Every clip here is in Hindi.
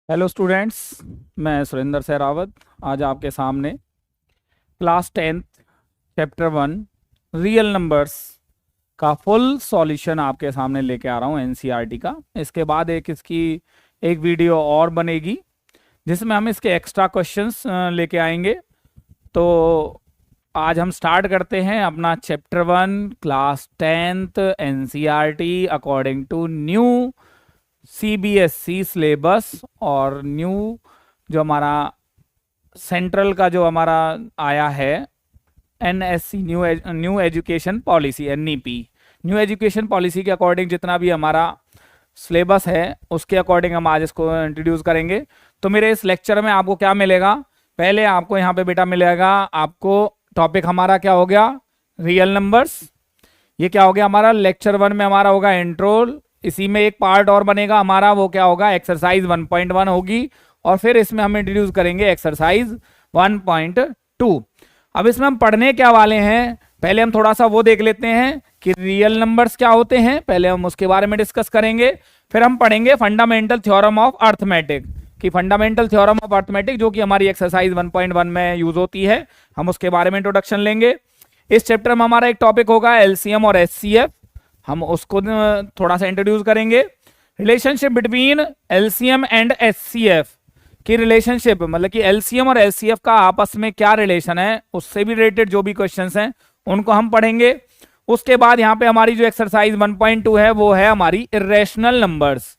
हेलो स्टूडेंट्स, मैं सुरेंद्र सहरावत आज आपके सामने class 10th chapter 1 real numbers का फुल सॉल्यूशन आपके सामने लेके आ रहा हूँ एनसीईआरटी का। इसके बाद इसकी एक वीडियो और बनेगी जिसमें हम इसके एक्स्ट्रा क्वेश्चंस लेके आएंगे। तो आज हम स्टार्ट करते हैं अपना chapter 1 class 10th NCERT according to new CBSE syllabus और न्यू जो हमारा सेंट्रल का जो हमारा आया है NSC new education policy NEP new education policy के अकॉर्डिंग जितना भी हमारा सिलेबस है उसके अकॉर्डिंग हम आज इसको इंट्रोड्यूस करेंगे। तो मेरे इस लेक्चर में आपको क्या मिलेगा, पहले आपको यहाँ पे बेटा मिलेगा आपको टॉपिक हमारा क्या हो गया, रियल नंबर्स। ये क्या हो गया हमारा लेक्चर 1 में हमारा होगा इंट्रो। इसी में एक पार्ट और बनेगा हमारा, वो क्या होगा एक्सरसाइज 1.1 होगी और फिर इसमें हम इंट्रोड्यूस करेंगे एक्सरसाइज 1.2। अब इसमें हम पढ़ने क्या वाले हैं, पहले हम थोड़ा सा वो देख लेते हैं कि रियल नंबर्स क्या होते हैं, पहले हम उसके बारे में डिस्कस करेंगे। फिर हम पढ़ेंगे फंडामेंटल थ्योरम ऑफ अर्थमेटिक कि फंडामेंटल थ्योरम ऑफ अर्थमेटिक जो कि हमारी एक्सरसाइज 1.1 में यूज होती है, हम उसके बारे में इंट्रोडक्शन लेंगे। इस चैप्टर में हमारा एक टॉपिक होगा एलसीएम और एचसीएफ, हम उसको थोड़ा सा इंट्रोड्यूस करेंगे। Relationship between LCM and HCF की रिलेशनशिप, मतलब कि एलसीएम और एचसीएफ का आपस में क्या रिलेशन है, उससे भी रिलेटेड जो भी क्वेश्चंस हैं उनको हम पढ़ेंगे। उसके बाद यहाँ पे हमारी जो एक्सरसाइज 1.2 है वो है हमारी इरेशनल नंबर्स।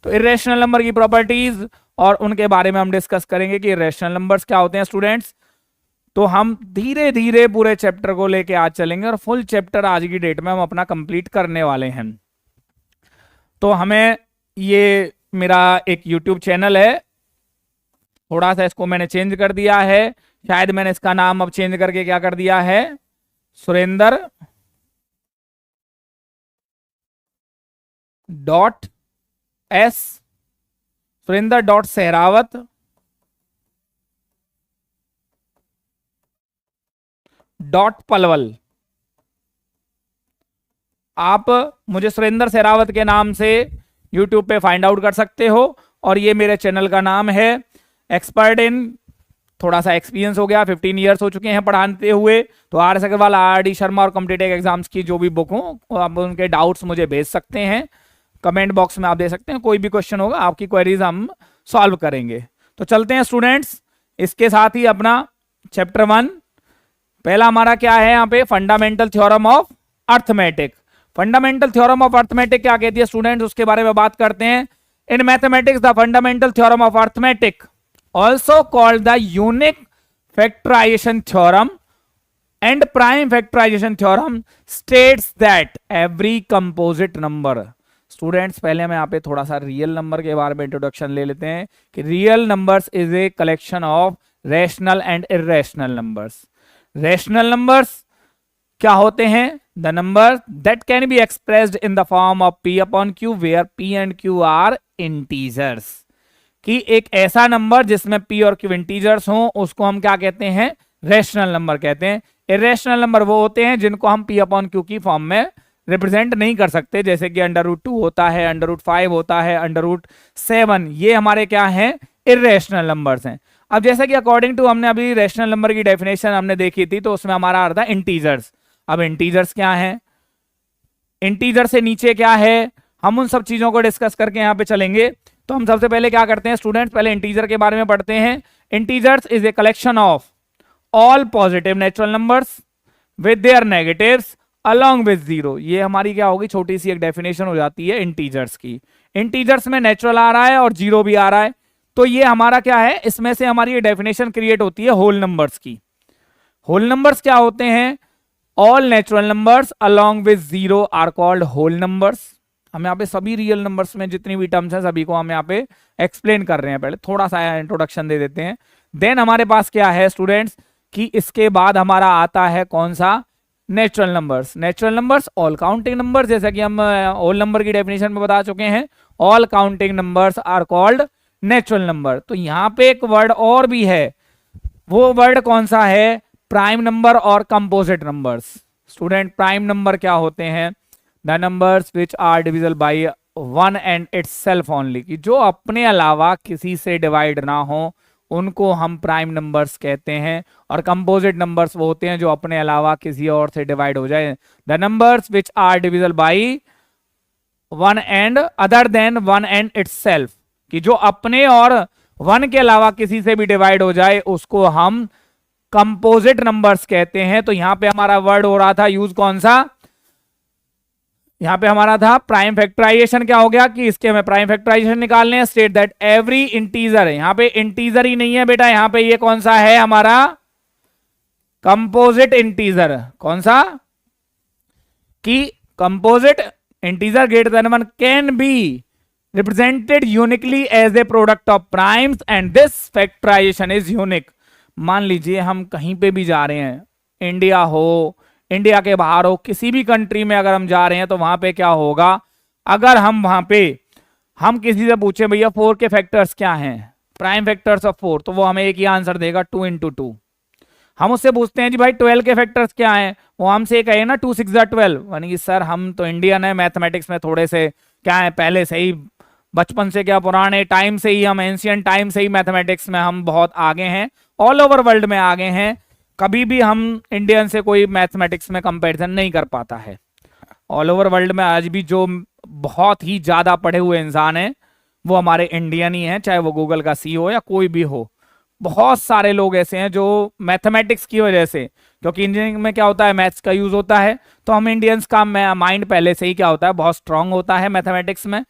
तो इरेशनल नंबर की प्रॉपर्टीज और उनके बारे में हम डिस्कस करेंगे कि इरेशनल नंबर्स क्या होते हैं स्टूडेंट्स। तो हम धीरे धीरे पूरे चैप्टर को लेके आज चलेंगे और फुल चैप्टर आज की डेट में हम अपना कंप्लीट करने वाले हैं। तो हमें ये मेरा एक यूट्यूब चैनल है, थोड़ा सा इसको मैंने चेंज कर दिया है, शायद मैंने इसका नाम अब चेंज करके क्या कर दिया है, Surendra dot S Surendra dot Sehrawat dot Palwal. आप मुझे सुरेंद्र सहरावत के नाम से यूट्यूब पे फाइंड आउट कर सकते हो और ये मेरे चैनल का नाम है। एक्सपर्ट इन, थोड़ा सा एक्सपीरियंस हो गया, 15 ईयर्स हो चुके हैं पढ़ाते हुए। तो R S Agarwal, RD Sharma और कॉम्पिटिटिव एग्जाम्स की जो भी बुक हो आप उनके डाउट्स मुझे भेज सकते हैं, कमेंट बॉक्स में आप दे सकते हैं, कोई भी क्वेश्चन होगा आपकी क्वेरीज हम सॉल्व करेंगे। तो चलते हैं स्टूडेंट्स, इसके साथ ही अपना चैप्टर 1 पहला हमारा क्या है यहाँ पे, fundamental theorem of arithmetic. Fundamental theorem of arithmetic क्या कहती है स्टूडेंट्स, उसके बारे में बात करते हैं। In mathematics the fundamental theorem of arithmetic also called the unique factorisation theorem and prime factorisation theorem states that every composite number. Students पहले हम यहाँ पे थोड़ा सा रियल नंबर के बारे में इंट्रोडक्शन ले लेते हैं कि real numbers is a collection of rational and irrational numbers. Rational numbers क्या होते हैं, the number that can be expressed in the form of p upon q where p and q are integers. कि एक ऐसा नंबर जिसमें p और q इंटीजर्स हों उसको हम क्या कहते हैं, रैशनल नंबर कहते हैं। इरेशनल नंबर वो होते हैं जिनको हम p अपॉन q की फॉर्म में रिप्रेजेंट नहीं कर सकते, जैसे कि √2 होता है, √5 होता है, √7, ये हमारे क्या हैं, इरेशनल नंबर्स हैं। अब जैसे कि अकॉर्डिंग टू हमने अभी रैशनल नंबर की डेफिनेशन हमने देखी थी, तो उसमें हमारा आ रहा था इंटीजर्स। अब इंटीजर्स क्या है, इंटीजर से नीचे क्या है, हम उन सब चीजों को डिस्कस करके यहाँ पे चलेंगे। तो हम सबसे पहले क्या करते हैं स्टूडेंट्स, पहले इंटीजर के बारे में पढ़ते हैं। Integers is a collection of all positive natural numbers with their negatives along with zero. ये हमारी क्या होगी, छोटी सी एक डेफिनेशन हो जाती है इंटीजर्स की। इंटीजर्स में नेचुरल आ रहा है और जीरो भी आ रहा है, तो ये हमारा क्या है, इसमें से हमारी ये डेफिनेशन क्रिएट होती है होल नंबर्स की। होल नंबर्स क्या होते हैं, all natural numbers along with zero are called whole numbers. हम यहाँ पे सभी रियल नंबर्स में जितनी भी टर्म्स हैं सभी को हम यहाँ पे एक्सप्लेन कर रहे हैं, पहले थोड़ा सा इंट्रोडक्शन दे देते हैं। देन हमारे पास क्या है स्टूडेंट्स कि इसके बाद हमारा आता है कौन सा, natural numbers. Natural numbers all counting numbers, जैसा कि हम होल नंबर की डेफिनेशन में बता चुके हैं, all counting numbers are called natural number. तो यहाँ पे एक वर्ड और भी है, वो वर्ड कौन सा है, प्राइम नंबर और composite numbers. Student prime number क्या होते हैं, the numbers which are divisible by one and itself only, कि जो अपने अलावा किसी से डिवाइड ना हो उनको हम प्राइम नंबर्स कहते हैं। और कंपोजिट नंबर्स वो होते हैं जो अपने अलावा किसी और से डिवाइड हो जाए। The numbers which are divisible by one and other than one and itself, कि जो अपने और वन के अलावा किसी से भी डिवाइड हो जाए उसको हम कंपोजिट नंबर्स कहते हैं। तो यहां पे हमारा वर्ड हो रहा था यूज कौन सा, यहां पे हमारा था प्राइम फैक्टराइजेशन। क्या हो गया कि इसके हमें प्राइम फैक्टराइजेशन निकालने हैं। स्टेट दैट एवरी इंटीजर, यहां पे इंटीजर ही नहीं है बेटा, यहां पे ये कौन सा है हमारा कंपोजिट इंटीजर। कौन सा, कि composite integer greater than 1 can be represented uniquely as a product of primes and this factorization is unique. मान लीजिए हम कहीं पे भी जा रहे हैं, इंडिया हो, इंडिया के बाहर हो, किसी भी कंट्री में अगर हम जा रहे हैं तो वहां पे क्या होगा, अगर हम वहां पे हम किसी से पूछे भैया 4 के फैक्टर्स क्या हैं, प्राइम फैक्टर्स ऑफ 4, तो वो हमें एक ही आंसर देगा 2 into 2। हम उससे पूछते हैं जी भाई 12 के फैक्टर्स क्या हैं, वो हमसे कहे ना 2 6 12, यानी कि सर हम तो इंडियन है, मैथमेटिक्स में थोड़े से क्या है पहले से ही बचपन से क्या पुराने टाइम से ही हम एंशियंट टाइम से ही मैथमेटिक्स में हम बहुत आगे हैं, ऑल ओवर वर्ल्ड में आगे हैं। कभी भी हम इंडियन से कोई मैथमेटिक्स में कंपैरिजन नहीं कर पाता है। ऑल ओवर वर्ल्ड में आज भी जो बहुत ही ज्यादा पढ़े हुए इंसान हैं वो हमारे इंडियन ही हैं, चाहे वो गूगल का CEO या कोई भी हो। बहुत सारे लोग ऐसे हैं जो मैथमेटिक्स की वजह से, क्योंकि इंजीनियरिंग में क्या होता है मैथ्स का यूज होता है, तो हम इंडियंस का माइंड पहले से ही क्या होता है बहुत स्ट्रांग होता है मैथमेटिक्स में।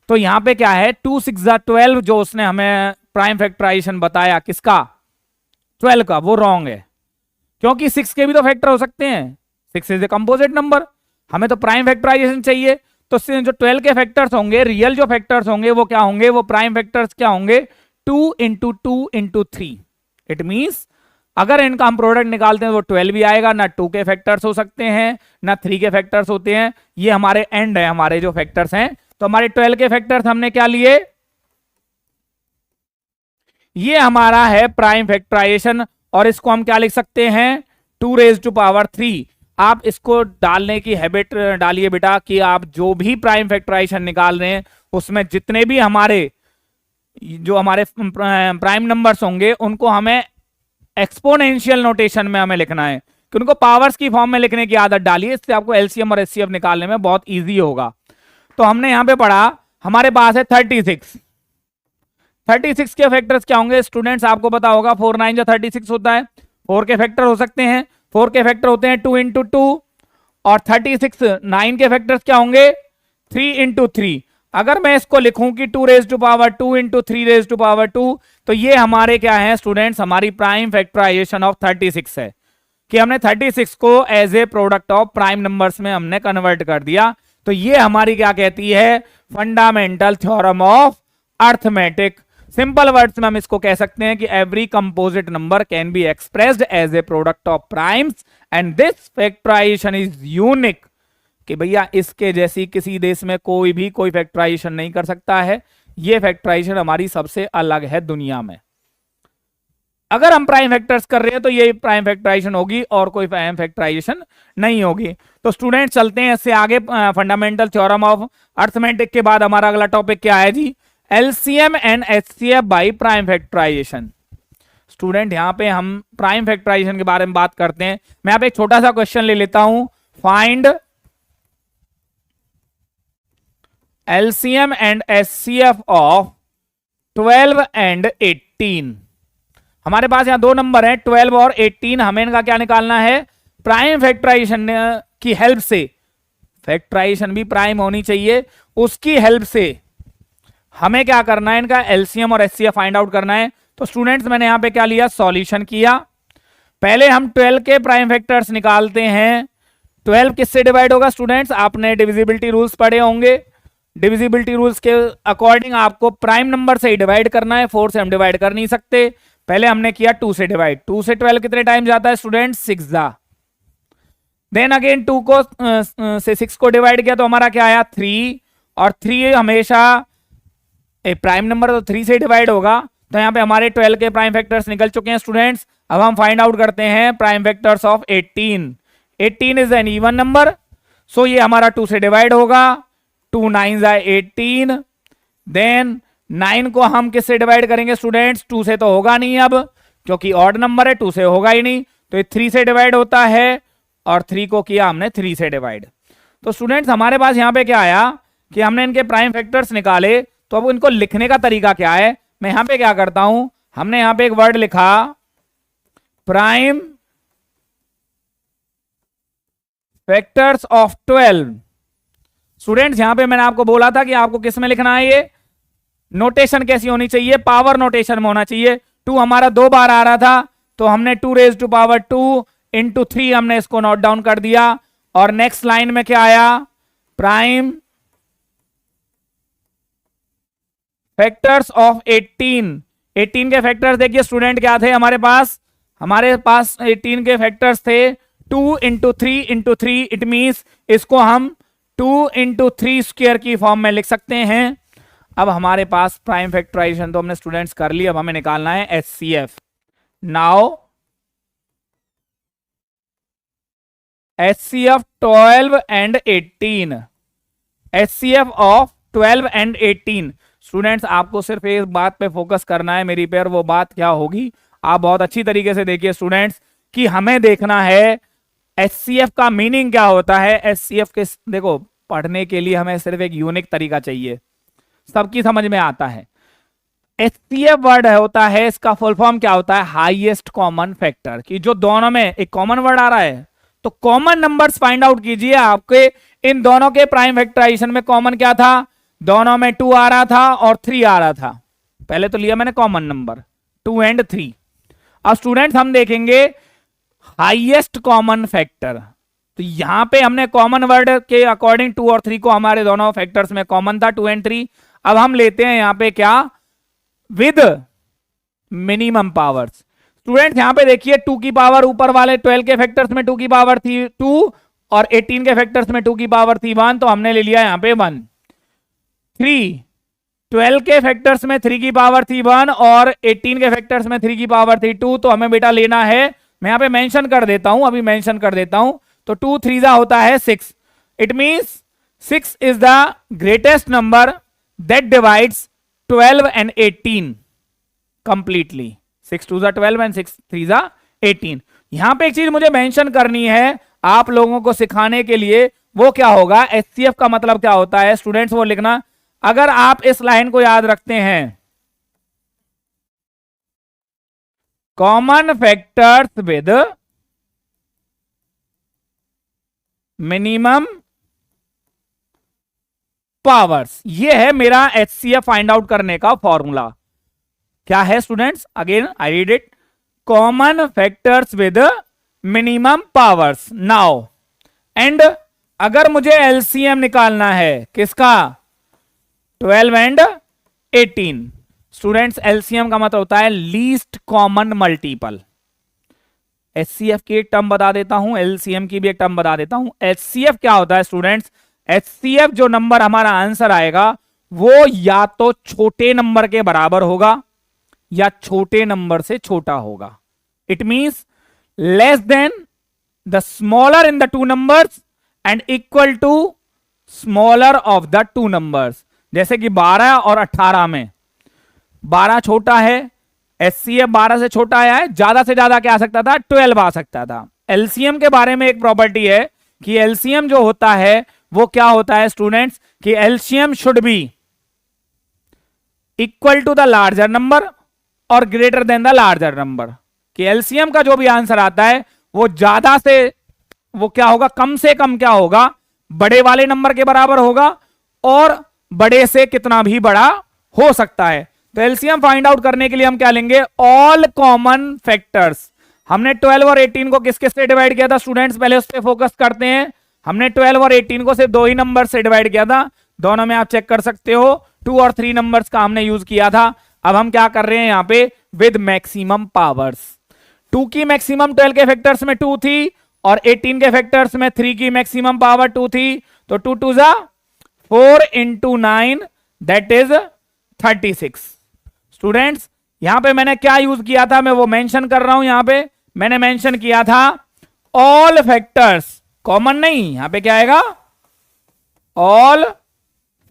तो यहाँ पे क्या है 2 6 12 जो उसने हमें प्राइम फैक्टराइजेशन बताया किसका, 12 का, वो रॉन्ग है, क्योंकि 6 के भी तो फैक्टर हो सकते हैं। 6 इज ए कंपोजिट नंबर, हमें तो प्राइम फैक्टराइजेशन चाहिए। तो जो 12 के फैक्टर्स होंगे, रियल जो फैक्टर्स होंगे वो क्या होंगे, वो प्राइम फैक्टर्स क्या होंगे 2 into 2 into 3। इट मींस अगर इनका हम प्रोडक्ट निकालते हैं तो 12 भी आएगा, ना 2 के फैक्टर्स हो सकते हैं ना 3 के फैक्टर्स होते हैं। ये हमारे एंड है, हमारे जो फैक्टर्स हैं। तो हमारे 12 के फैक्टर्स हमने क्या लिए, ये हमारा है प्राइम फैक्टराइजेशन, और इसको हम क्या लिख सकते हैं 2 raised to power 3। आप इसको डालने की हैबिट डालिए बेटा, कि आप जो भी प्राइम फैक्टराइजेशन निकाल रहे हैं उसमें जितने भी हमारे जो हमारे प्राइम नंबर्स होंगे उनको हमें एक्सपोनेंशियल नोटेशन में हमें लिखना है, कि उनको पावर्स की फॉर्म में लिखने की आदत डालिए, इससे आपको एलसीएम और एचसीएफ निकालने में बहुत इजी होगा। तो हमने यहां पे पढ़ा हमारे पास है 36 के फैक्टर्स क्या होंगे स्टूडेंट्स, आपको पता होगा 4 9 जो 36 होता है। 4 के फैक्टर हो सकते हैं, 4 के फैक्टर होते हैं 2 into 2, और 36 9 के फैक्टर्स क्या होंगे 3 into 3। अगर मैं इसको लिखूं कि 2 raised to power 2 into 3 raised to power 2, तो ये हमारे क्या है स्टूडेंट्स, हमारी प्राइम फैक्टराइजेशन ऑफ 36 है, कि हमने 36 को as a product of prime numbers में हमने कन्वर्ट कर दिया। तो ये हमारी क्या कहती है fundamental theorem of arithmetic. Simple words में हम इसको कह सकते हैं कि every composite number can be expressed as a product of primes and this factorization is unique, कि भैया इसके जैसी किसी देश में कोई भी कोई फैक्टराइजेशन नहीं कर सकता है। ये फैक्टराइजेशन हमारी सबसे अलग है दुनिया में। अगर हम प्राइम फैक्टर्स कर रहे हैं तो ये प्राइम फैक्टराइजेशन होगी और कोई प्राइम फैक्टराइजेशन नहीं होगी। तो स्टूडेंट चलते हैं इससे आगे, फंडामेंटल थ्योरम ऑफ अर्थमेटिक के बाद हमारा अगला टॉपिक क्या है जी, LCM and HCF by prime factorisation. Student यहां पे हम प्राइम फैक्टराइजेशन के बारे में बात करते हैं। मैं यहां पे एक छोटा सा क्वेश्चन ले लेता हूं, find LCM and HCF of 12 and 18। हमारे पास यहां दो नंबर हैं 12 और 18, हमें इनका क्या निकालना है प्राइम फैक्टराइजेशन की हेल्प से। फैक्टराइजेशन भी प्राइम होनी चाहिए, उसकी हेल्प से हमें क्या करना है इनका एलसीएम और एचसीएफ फाइंड आउट करना है। तो स्टूडेंट्स मैंने यहां पे क्या लिया सॉल्यूशन किया। पहले हम 12 के प्राइम फैक्टर्स निकालते हैं। 12 किससे डिवाइड होगा स्टूडेंट्स, आपने डिविजिबिलिटी रूल्स पढ़े होंगे। डिविजिबिलिटी रूल्स के अकॉर्डिंग आपको प्राइम नंबर से ही डिवाइड करना है, 4 से हम डिवाइड कर नहीं सकते। पहले हमने किया 2 से डिवाइड, 2 से 12 कितने टाइम जाता है स्टूडेंट 6 जा। देन अगेन 2 को से 6 को डिवाइड किया तो हमारा क्या आया 3, और 3 हमेशा प्राइम नंबर तो 3 से डिवाइड होगा। तो यहाँ पे हमारे 12 के प्राइम फैक्टर्स निकल चुके हैं स्टूडेंट्स। अब हम फाइंड आउट करते हैं prime factors of 18। 18 is an even number, so ये हमारा 2 से डिवाइड होगा। 2 9 18, देन 9 को हम किससे डिवाइड करेंगे स्टूडेंट्स? 2 से तो होगा नहीं अब, क्योंकि ऑड नंबर है, 2 से होगा ही नहीं, तो ये 3 से डिवाइड होता है, और 3 को किया हमने 3 से डिवाइड। तो स्टूडेंट्स हमारे पास यहाँ पे क्या आया कि हमने इनके प्राइम फैक्टर्स निकाले, तो अब इनको लिखने का तरीका क्या है? मैं यहां पे क्या करता हूं, हमने यहां पे एक वर्ड लिखा प्राइम फैक्टर्स ऑफ 12। स्टूडेंट्स यहां पे मैंने आपको बोला था कि आपको किस में लिखना है, ये नोटेशन कैसी होनी चाहिए? पावर नोटेशन में होना चाहिए। 2 हमारा 2 बार आ रहा था, तो हमने 2 रेज टू पावर 2 इंटू 3 हमने इसको नोट डाउन कर दिया। और नेक्स्ट लाइन में क्या आया? Prime factors of 18। 18 के फैक्टर्स देखिए स्टूडेंट क्या थे हमारे पास? हमारे पास 18 के फैक्टर्स थे 2 इंटू 3 इंटू 3, इट मीन्स इसको हम 2 इंटू 3 स्क्वायर की फॉर्म में लिख सकते हैं। अब हमारे पास प्राइम फैक्टराइजेशन तो हमने स्टूडेंट्स कर लिया, अब हमें निकालना है HCF. Now HCF 12 and 18, HCF of 12 and 18। Students आपको सिर्फ एक बात पे फोकस करना है मेरी पे, और वो बात क्या होगी आप बहुत अच्छी तरीके से देखिए स्टूडेंट्स, कि हमें देखना है एचसीएफ का मीनिंग क्या होता है। एचसीएफ के देखो पढ़ने के लिए हमें सिर्फ एक यूनिक तरीका चाहिए, सबकी समझ में आता है। एचसीएफ वर्ड होता है, इसका फुल फॉर्म क्या होता है? Highest common factor. कि जो दोनों में एक कॉमन वर्ड आ रहा है, तो कॉमन नंबर्स फाइंड आउट कीजिए। आपके इन दोनों के प्राइम फैक्टराइजेशन में कॉमन क्या था? दोनों में 2 आ रहा था और 3 आ रहा था। पहले तो लिया मैंने कॉमन नंबर 2 एंड 3। अब स्टूडेंट्स हम देखेंगे हाईएस्ट कॉमन फैक्टर, तो यहां पे हमने कॉमन वर्ड के अकॉर्डिंग 2 और 3 को हमारे दोनों फैक्टर्स में कॉमन था 2 एंड 3। अब हम लेते हैं यहां पे क्या? With minimum powers. स्टूडेंट्स यहां पे देखिए 2 की पावर ऊपर वाले 12 के फैक्टर्स में 2 की पावर थी 2 और 18 के फैक्टर्स में 2 की पावर थी 1, तो हमने ले लिया यहां पे 1। 3 12 के फैक्टर्स में 3 की पावर थी 1 और 18 के फैक्टर्स में 3 की पावर थी 2, तो हमें बेटा लेना है, मैं यहां पे मेंशन कर देता हूं, अभी मेंशन कर देता हूं, तो 2 3 होता है 6। It means 6 is the greatest number that divides 12 and 18 completely. 6 2 12 and 6 3 18। यहां पे एक चीज मुझे मेंशन करनी है आप लोगों को सिखाने के लिए, वो क्या होगा? एचसीएफ का मतलब क्या होता है स्टूडेंट्स, वो लिखना। अगर आप इस लाइन को याद रखते हैं, common factors with minimum powers, ये है मेरा एचसीएफ फाइंड आउट करने का फॉर्मूला। क्या है students? Again I read it, common factors with minimum powers. Now and अगर मुझे एलसीएम निकालना है किसका? 12 एंड 18। स्टूडेंट्स एलसीएम का मतलब होता है लीस्ट कॉमन मल्टीपल। एचसीएफ की एक टर्म बता देता हूं, एलसीएम की भी एक टर्म बता देता हूं। एचसीएफ क्या होता है स्टूडेंट्स? एचसीएफ जो नंबर हमारा आंसर आएगा वो या तो छोटे नंबर के बराबर होगा या छोटे नंबर से छोटा होगा। It means less than the smaller in the 2 numbers and equal to smaller of the 2 numbers. जैसे कि 12 और 18 में 12 छोटा है, एचसीएफ 12 से छोटा आया है, ज्यादा से ज्यादा क्या आ सकता था? 12 आ सकता था। एलसीएम के बारे में एक प्रॉपर्टी है कि एलसीएम जो होता है वो क्या होता है स्टूडेंट्स, कि LCM should be equal to the larger number और greater than the larger number. कि एलसीएम का जो भी आंसर आता है वो ज्यादा से वो क्या होगा? कम से कम क्या होगा? बड़े वाले नंबर के बराबर होगा और बड़े से कितना भी बड़ा हो सकता है। तो एलसीएम फाइंड आउट करने के लिए हम क्या लेंगे? All common factors. हमने 12 और 18 को किस किस से डिवाइड किया था स्टूडेंट्स? पहले उस पर फोकस करते हैं। हमने 12 और 18 को सिर्फ 2 ही नंबर से डिवाइड किया था, दोनों में आप चेक कर सकते हो 2 और 3 नंबर्स का हमने यूज किया था। अब हम क्या कर रहे हैं यहां पे? With maximum powers. 2 की मैक्सिमम 12 के फैक्टर्स में 2 थी और 18 के फैक्टर्स में 3 की मैक्सिमम पावर 2 थी, तो 2 2 4 इंटू 9 दैट इज 36। स्टूडेंट्स यहां पे मैंने क्या यूज किया था, मैं वो मेंशन कर रहा हूं। यहां पे मैंने मेंशन किया था ऑल फैक्टर्स, कॉमन नहीं, यहां पे क्या आएगा? ऑल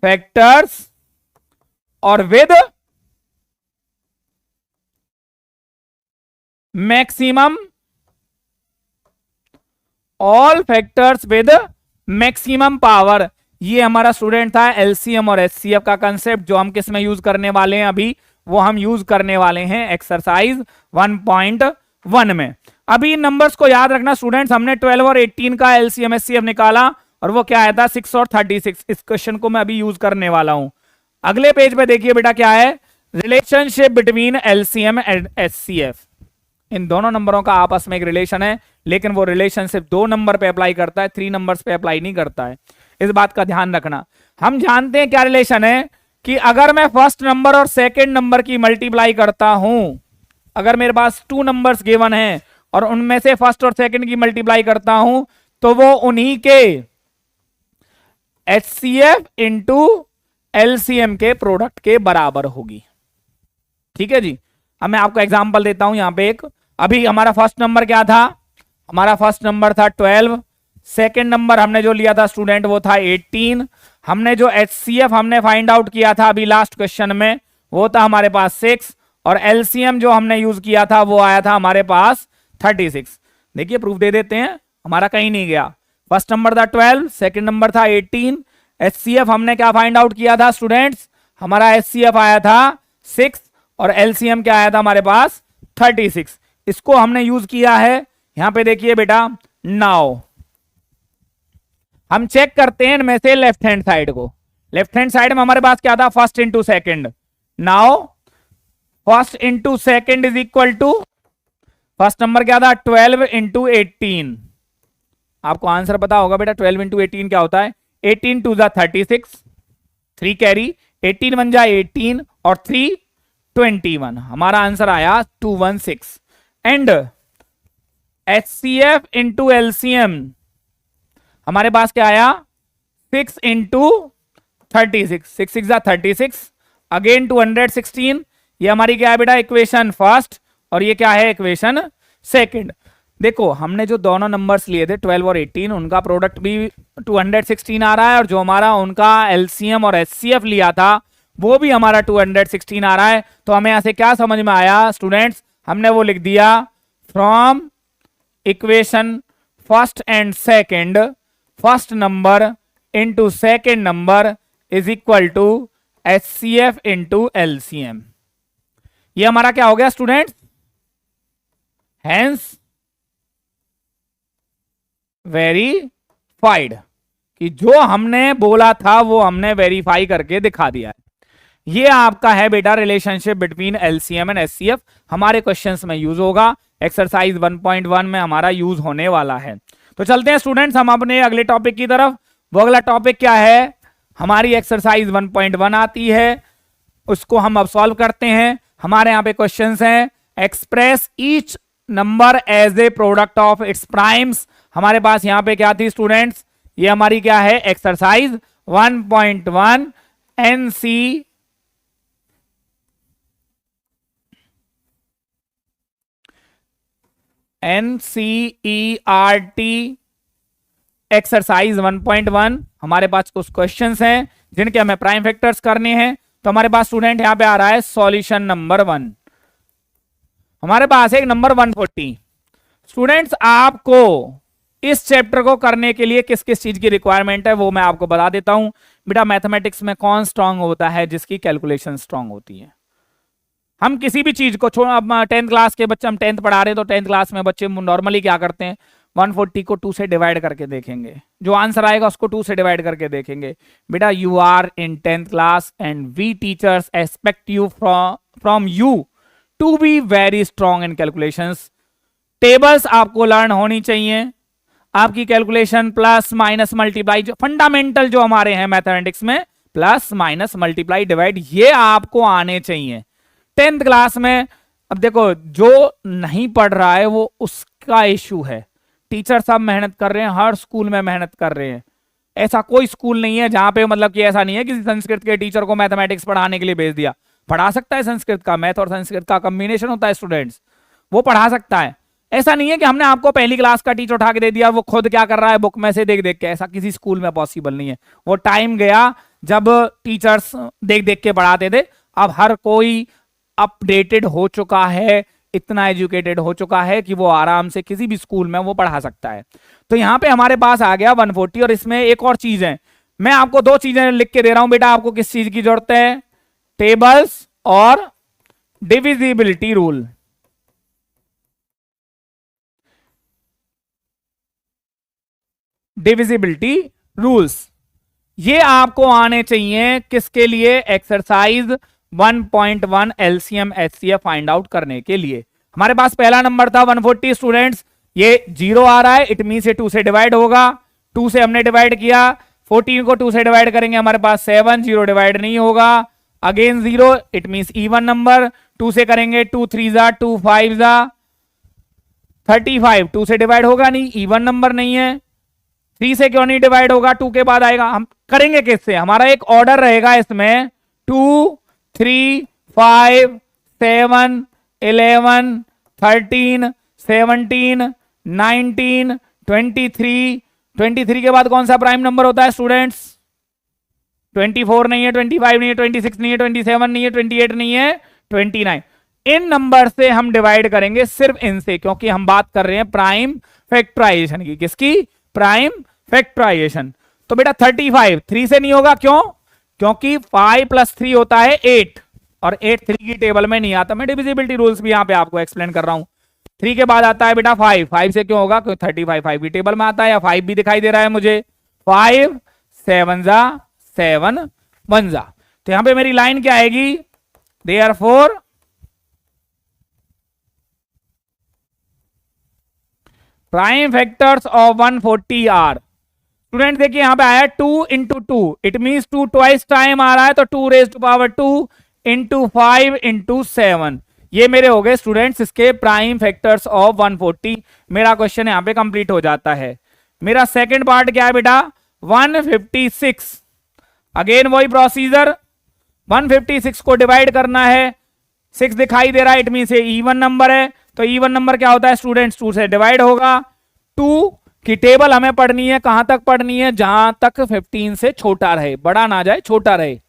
फैक्टर्स और with maximum, all factors with maximum power. ये हमारा स्टूडेंट था एलसीएम और एचसीएफ का कंसेप्ट, जो हम किस में यूज करने वाले हैं अभी, वो हम यूज करने वाले हैं एक्सरसाइज 1.1 में। अभी इन नंबर्स को याद रखना स्टूडेंट्स, हमने 12 और 18 का एलसीएम एचसीएफ निकाला और वो क्या आया था 6 और 36। इस क्वेश्चन को मैं अभी यूज करने वाला हूं। अगले पेज पे देखिए बेटा क्या है, relationship between LCM and HCF. इन दोनों नंबरों का आपस में एक रिलेशन है, लेकिन वो रिलेशन सिर्फ 2 नंबर पे अप्लाई करता है, 3 नंबर्स पे अप्लाई नहीं करता है। इस बात का ध्यान रखना। हम जानते हैं क्या रिलेशन है कि अगर मैं फर्स्ट नंबर और सेकंड नंबर की मल्टीप्लाई करता हूं, अगर मेरे पास 2 नंबर्स गिवन हैं और उनमें से फर्स्ट और सेकंड की मल्टीप्लाई करता हूं, तो वो उन्हीं के एचसीएफ इंटू एलसीएम के प्रोडक्ट के बराबर होगी। ठीक है जी। अब मैं आपको एग्जांपल देता हूं यहां पे एक। अभी हमारा फर्स्ट नंबर क्या था, हमारा फर्स्ट नंबर था 12, सेकंड नंबर हमने जो लिया था स्टूडेंट वो था 18, हमने जो एचसीएफ हमने फाइंड आउट किया था अभी लास्ट क्वेश्चन में वो था हमारे पास 6, और एलसीएम जो हमने यूज किया था वो आया था हमारे पास 36। देखिए प्रूफ दे देते हैं, हमारा कहीं नहीं गया। फर्स्ट नंबर था 12, सेकंड नंबर था 18, एचसीएफ हमने क्या फाइंड आउट किया था स्टूडेंट्स, हमारा एचसीएफ आया था 6 और एलसीएम क्या आया था हमारे पास 36। इसको हमने यूज किया है। यहां पे देखिए बेटा, नाउ हम चेक करते हैं इनमें से लेफ्ट हैंड साइड को। लेफ्ट हैंड साइड में हमारे पास क्या था, first into second. Now first into second is equal to, first number क्या था 12 इंटू 18। आपको आंसर पता होगा बेटा 12 इंटू 18 क्या होता है, 18 टू जा 36, 3 कैरी, 18 1 जा 18 और 3 21। हमारा आंसर आया 216। एंड एचसीएफ इंटू एलसीएम हमारे पास क्या आया 6 इंटू 36, 6 6 जा 36, अगेन 216। ये हमारी क्या है बेटा इक्वेशन फर्स्ट और ये क्या है इक्वेशन सेकंड। देखो हमने जो दोनों नंबर्स लिए थे 12 और 18 उनका प्रोडक्ट भी 216 आ रहा है, और जो हमारा उनका एलसीएम और एचसीएफ लिया था वो भी हमारा 216 आ रहा है। तो हमें यहां से क्या समझ में आया स्टूडेंट्स, हमने वो लिख दिया from equation first and second, first number into second number is equal to HCF into LCM. ये हमारा क्या हो गया स्टूडेंट्स, हेंस वेरीफाइड, कि जो हमने बोला था वो हमने वेरीफाई करके दिखा दिया है। ये आपका है बेटा relationship between LCM and HCF, हमारे क्वेश्चंस में यूज होगा, एक्सरसाइज 1.1 में हमारा यूज होने वाला है। तो चलते हैं स्टूडेंट्स हम अपने अगले टॉपिक की तरफ। वो अगला टॉपिक क्या है, हमारी एक्सरसाइज 1.1 आती है, उसको हम अब सॉल्व करते हैं। हमारे यहाँ पे क्वेश्चंस हैं, express each number as a product of its primes. हमारे पास यहाँ पे क्या थी स्टूडेंट्स, ये हमारी क्या है एक्सरसाइज 1.1 एनसीईआरटी एक्सरसाइज 1.1। हमारे पास कुछ क्वेश्चंस हैं जिनके हमें प्राइम फैक्टर्स करने हैं। तो हमारे पास स्टूडेंट यहां पे आ रहा है सॉल्यूशन नंबर 1। हमारे पास एक नंबर 140। स्टूडेंट्स आपको इस चैप्टर को करने के लिए किस किस चीज की रिक्वायरमेंट है वो मैं आपको बता देता हूं। बेटा मैथमेटिक्स में कौन स्ट्रांग होता है, जिसकी कैलकुलेशन स्ट्रांग होती है। हम किसी भी चीज को अब 10th क्लास के बच्चे, हम 10th पढ़ा रहे हैं तो 10th क्लास में बच्चे नॉर्मली क्या करते हैं, 140 को 2 से डिवाइड करके देखेंगे, जो आंसर आएगा उसको 2 से डिवाइड करके देखेंगे। बेटा you are in 10th class and we teachers expect you from you to be very strong in calculations. Tables आपको लर्न होनी चाहिए, आपकी कैलकुलेशन प्लस माइनस मल्टीप्लाई, जो फंडामेंटल जो हमारे हैं मैथमेटिक्स में, प्लस माइनस मल्टीप्लाई डिवाइड, ये आपको आने चाहिए 10th क्लास में। अब देखो जो नहीं पढ़ रहा है वो उसका इश्यू है, टीचर सब मेहनत कर रहे हैं, हर स्कूल में मेहनत कर रहे हैं। ऐसा कोई स्कूल नहीं है जहां पे मतलब कि ऐसा नहीं है किसी संस्कृत के टीचर को मैथमेटिक्स पढ़ाने के लिए भेज दिया। पढ़ा सकता है संस्कृत का, मैथ और संस्कृत का कॉम्बिनेशन होता है स्टूडेंट्स, वो पढ़ा सकता है। ऐसा नहीं है कि हमने आपको पहली क्लास का टीचर उठा के दे दिया, वो खुद क्या कर रहा है बुक में से देख देख के, ऐसा किसी स्कूल में पॉसिबल नहीं है। वो टाइम गया जब टीचर्स देख देख के पढ़ाते थे। अब हर कोई अपडेटेड हो चुका है, इतना एजुकेटेड हो चुका है कि वो आराम से किसी भी स्कूल में वो पढ़ा सकता है। तो यहां पे हमारे पास आ गया 140। और इसमें एक और चीज है, मैं आपको दो चीजें लिख के दे रहा हूं बेटा, आपको किस चीज की जरूरत है? टेबल्स और डिविजिबिलिटी रूल। डिविजिबिलिटी रूल्स ये आपको आने चाहिए किसके लिए? Exercise 1.1 LCM HCF find out करने के लिए। हमारे पास पहला नंबर था 140 स्टूडेंट्स, ये 0 आ रहा है, इट मीन से 2 से डिवाइड होगा। 2 से हमने डिवाइड किया, 14 को 2 से डिवाइड करेंगे हमारे पास 7, 0 डिवाइड नहीं होगा। Again 0, it means even number. 2 से करेंगे 2 3 जा 2 5 जा 35, 2 से डिवाइड होगा नहीं, इवन नंबर नहीं है। 3 से क्यों नहीं डिवाइड होगा? 2 के बाद आएगा। हम करेंगे किससे? हमारा एक ऑर्डर रहेगा इसमें 2 3 5 7 11 13 17 19 23। 23 के बाद कौन सा प्राइम नंबर होता है स्टूडेंट्स? 24 नहीं है, 25 नहीं है, 26 नहीं है, 27 नहीं है, 28 नहीं है, 29। इन नंबर से हम डिवाइड करेंगे, सिर्फ इनसे, क्योंकि हम बात कर रहे हैं प्राइम फैक्टराइजेशन की। किसकी? Prime factorization. तो बेटा 35 3 से नहीं होगा, क्यों? क्योंकि 5 + 3 होता है 8, और 8 3 की टेबल में नहीं आता। मैं डिविजिबिलिटी रूल्स भी यहां पे आपको एक्सप्लेन कर रहा हूं। 3 के बाद आता है बेटा 5, 5 से क्यों होगा? क्योंकि 35 5 की टेबल में आता है, या 5 भी दिखाई दे रहा है मुझे। 5 7 जा 7 1 जा। तो यहां पे मेरी लाइन क्या आएगी? Therefore prime factors of 140 are. Student देखिए यहां पे आया 2 × 2, इट मींस 2 ट्वाइस टाइम आ रहा है, तो 2⁻² × 5 × 7। ये मेरे हो गए स्टूडेंट्स इसके प्राइम फैक्टर्स ऑफ 140। मेरा क्वेश्चन यहां पे कंप्लीट हो जाता है। मेरा सेकंड पार्ट क्या है बेटा? 156। अगेन वही प्रोसीजर, 156 को डिवाइड करना है। 6 दिखाई दे रहा है, इट मीन से इवन नंबर है। तो इवन नंबर क्या होता है स्टूडेंट्स? 2 से डिवाइड होगा। 2 की टेबल हमें पढ़नी है, कहां तक पढ़नी है? जहां तक 15 से छोटा रहे, बड़ा ना जाए, छोटा रहे,